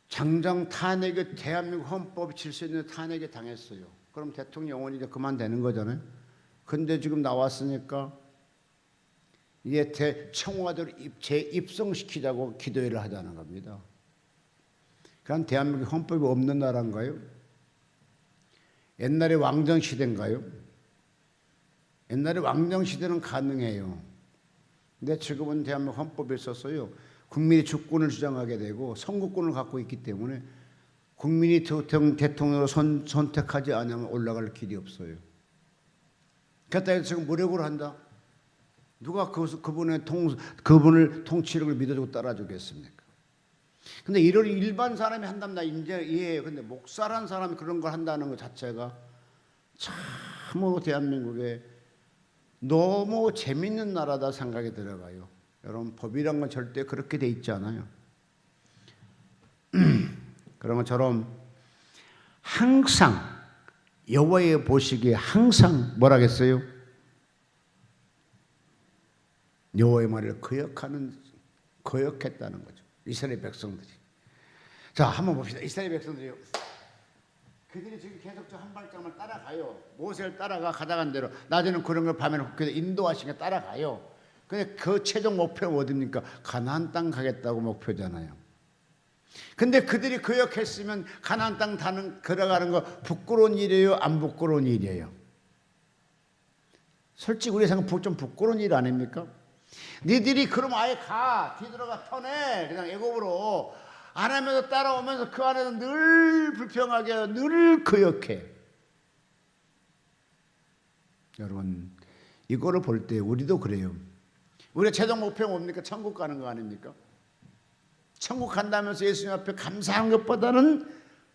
장장 탄핵에 대한민국 헌법이 질 수 있는 탄핵에 당했어요. 그럼 대통령 영원히 이제 그만되는 거잖아요. 근데 지금 나왔으니까 이게 청와대로 재입성시키자고 기도회를 하자는 겁니다. 그럼 대한민국 헌법이 없는 나라인가요? 옛날에 왕정시대인가요? 옛날에 왕정시대는 가능해요. 근데 지금은 대한민국 헌법에 있어서요, 국민이 주권을 주장하게 되고 선거권을 갖고 있기 때문에 국민이 대통령으로 선택하지 않으면 올라갈 길이 없어요. 그렇다 해서 지금 무력으로 한다? 누가 그분을 통치력을 믿어주고 따라주겠습니까? 근데 이런 일반 사람이 한다면 나 이제 이해해요. 근데 목사란 사람이 그런 걸 한다는 것 자체가 참으로 대한민국에 너무 재밌는 나라다 생각이 들어가요. 여러분, 법이란 건 절대 그렇게 돼 있지 않아요. 그런 것처럼 항상 여호와의 보시기에 항상 뭐라겠어요? 여호와의 말을 거역했다는 거죠. 이스라엘 백성들이. 자, 한번 봅시다. 이스라엘 백성들이요. 그들이 지금 계속 저 한 발짝만 따라가요. 모세를 따라가 가다간 대로 낮에는 그런 걸 밤에는 인도하시니까 따라가요. 근데 그 최종 목표는 어디입니까? 가나안 땅 가겠다고 목표잖아요. 근데 그들이 거역했으면 가나안 땅 들어가는 거 부끄러운 일이에요? 안 부끄러운 일이에요? 솔직히 우리 생각 좀 부끄러운 일 아닙니까? 니들이 그럼 아예 가, 뒤들어가 터내, 그냥 애굽으로 안 하면서 따라오면서 그 안에서 늘 불평하게 늘 거역해. 여러분, 이거를 볼 때 우리도 그래요. 우리가 최종 목표가 뭡니까? 천국 가는 거 아닙니까? 천국 간다면서 예수님 앞에 감사한 것보다는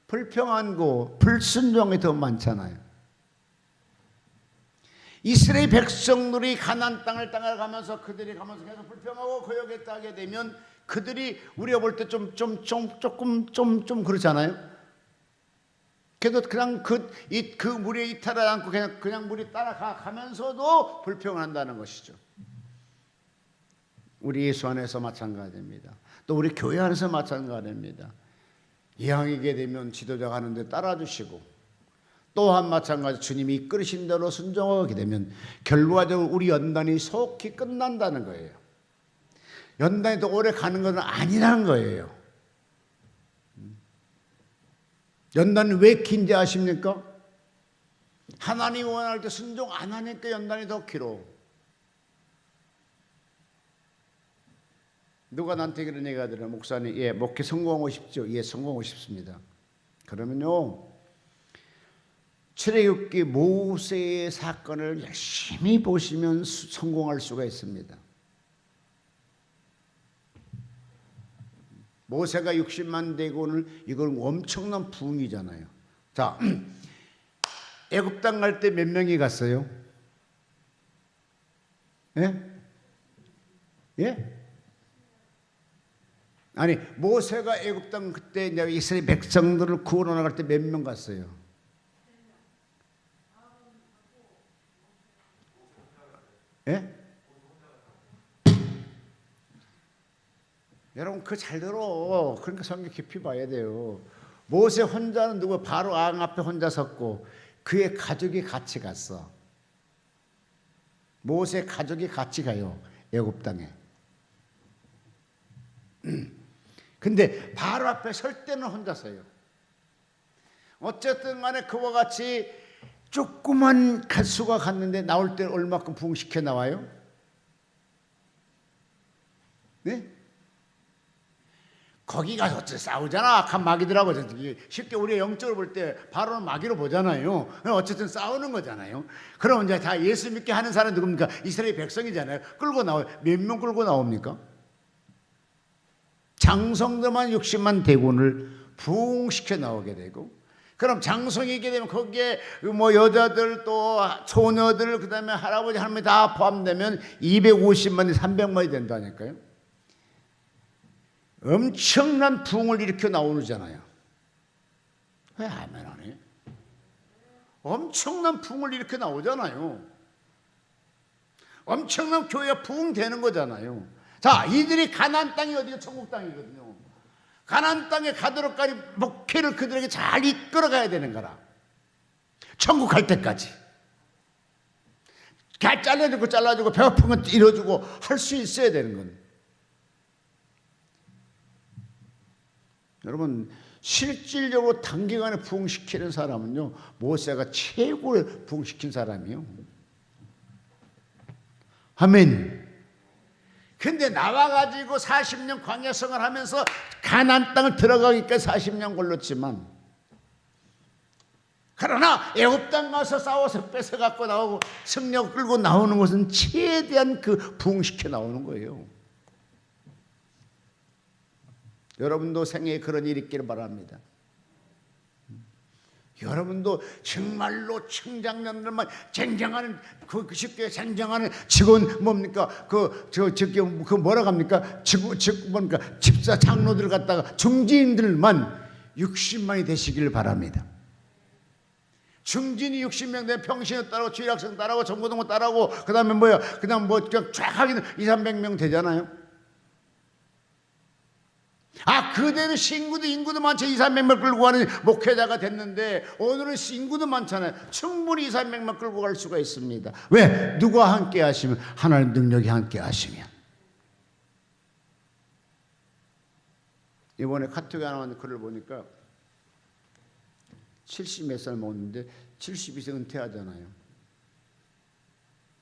불평한 거, 불순종이 더 많잖아요. 이스라엘 백성들이 가나안 땅을 따라가면서 그들이 가면서 계속 불평하고 거역했다 하게 되면 그들이 우리가 볼 때 조금 그렇잖아요. 그래도 그냥 그 물에 이탈을 않고 그냥 물이 따라가면서도 불평을 한다는 것이죠. 우리 예수 안에서 마찬가지입니다. 또 우리 교회 안에서 마찬가지입니다. 이왕이게 되면 지도자가 하는데 따라주시고 또한 마찬가지 주님이 이끌으신 대로 순종하게 되면 결과적으로 우리 연단이 속히 끝난다는 거예요. 연단이 더 오래 가는 것은 아니라는 거예요. 연단이 왜 긴지 아십니까? 하나님이 원할 때 순종 안 하니까 연단이 더 길어. 누가 나한테 그런 얘기가 하더라. 목사님, 예, 목회 성공하고 싶죠? 예, 성공하고 싶습니다. 그러면요, 출애굽기 모세의 사건을 열심히 보시면 성공할 수가 있습니다. 모세가 60만 대군을, 이건 엄청난 부흥이잖아요. 자, 애굽 땅 갈 때 몇 명이 갔어요? 예? 예? 아니, 모세가 애굽 땅 그때 이스라엘 백성들을 구원하러 나갈 때 몇 명 갔어요? 예? 여러분, 그거 잘 들어. 그러니까 성경 깊이 봐야 돼요. 모세 혼자는 누구? 바로 왕 앞에 혼자 섰고 그의 가족이 같이 갔어. 모세 가족이 같이 가요, 애굽 땅에. 근데 바로 앞에 설 때는 혼자 서요. 어쨌든 간에 그와 같이 조그만 가수가 갔는데 나올 때 얼마큼 부흥시켜 나와요? 네? 거기 가서 어째 싸우잖아. 악한 마귀들하고 쉽게 우리가 영적으로 볼 때 바로는 마귀로 보잖아요. 어쨌든 싸우는 거잖아요. 그럼 이제 다 예수 믿게 하는 사람 누굽니까? 이스라엘 백성이잖아요. 끌고 나와요. 몇 명 끌고 나옵니까? 장성들만 60만 대군을 부흥시켜 나오게 되고, 그럼 장성이 있게 되면 거기에 뭐 여자들 또 소녀들 그다음에 할아버지 할머니 다 포함되면 250만이 300만이 된다니까요. 엄청난 부흥을 일으켜 나오잖아요. 왜 아멘 안 해? 엄청난 부흥을 일으켜 나오잖아요. 엄청난 교회가 부흥되는 거잖아요. 자, 이들이 가나안 땅이 어디가 천국 땅이거든요. 가나안 땅에 가도록까지 목회를 그들에게 잘 이끌어가야 되는 거라. 천국 갈 때까지. 잘라주고 배고픈 건 이뤄주고 할 수 있어야 되는 건. 여러분, 실질적으로 단기간에 부흥시키는 사람은요, 모세가 최고의 부흥시킨 사람이요. 아멘. 근데 나와가지고 40년 광야생활 하면서 가나안 땅을 들어가기까지 40년 걸렸지만, 그러나 애굽 땅 가서 싸워서 뺏어갖고 나오고 승려 끌고 나오는 것은 최대한 그 부흥시켜 나오는 거예요. 여러분도 생애에 그런 일이 있기를 바랍니다. 여러분도 정말로 청장년들만 쟁쟁하는 그 쉽게 쟁쟁하는 직원 뭡니까? 그 뭐라고 합니까? 뭡니까? 집사 장로들 갖다가 중진들만 60만이 되시기를 바랍니다. 중진이 60명 되면 평신을 따라고 주일학생 따라고 전고등부 따라고 그다음에 뭐야? 그냥 쫙 하기는 200~300명 되잖아요. 그대로 인구도 많죠. 200~300명 끌고 가는 목회자가 됐는데, 오늘은 인구도 많잖아요. 충분히 200~300명 끌고 갈 수가 있습니다. 왜? 누가 함께 하시면? 하나님 능력이 함께 하시면. 이번에 카톡에 하나 왔는데 글을 보니까 70몇 살 먹었는데 72세 은퇴하잖아요.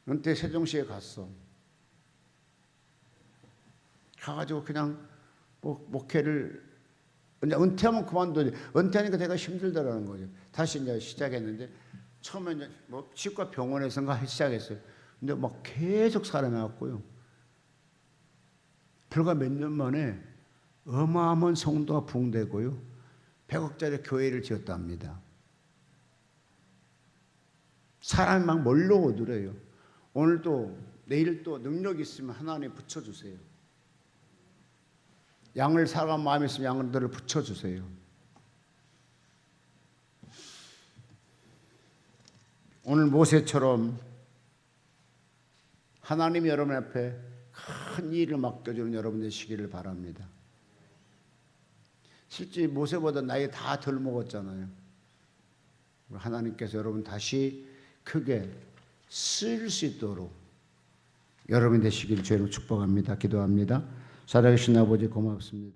은퇴 세종시에 갔어. 가가지고 그냥 목회를 이제 은퇴하면 그만두지. 은퇴하니까 내가 힘들다라는 거죠. 다시 이제 시작했는데, 처음에 이제 뭐 치과 병원에서인가 시작했어요. 근데 막 계속 사람이 왔고요. 불과 몇 년 만에 어마어마한 성도가 부흥되고요. 100억짜리 교회를 지었답니다. 사람이 막 몰려오더래요. 오늘도 내일 또 능력 있으면 하나님 붙여주세요. 양을 사랑하는 마음이 있으면 양들을 붙여주세요. 오늘 모세처럼 하나님이 여러분 앞에 큰 일을 맡겨주는 여러분 되시기를 바랍니다. 실제 모세보다 나이 다 덜 먹었잖아요. 하나님께서 여러분 다시 크게 쓰일 수 있도록 여러분 되시기를 주로 축복합니다. 기도합니다. 살아계신 아버지 고맙습니다.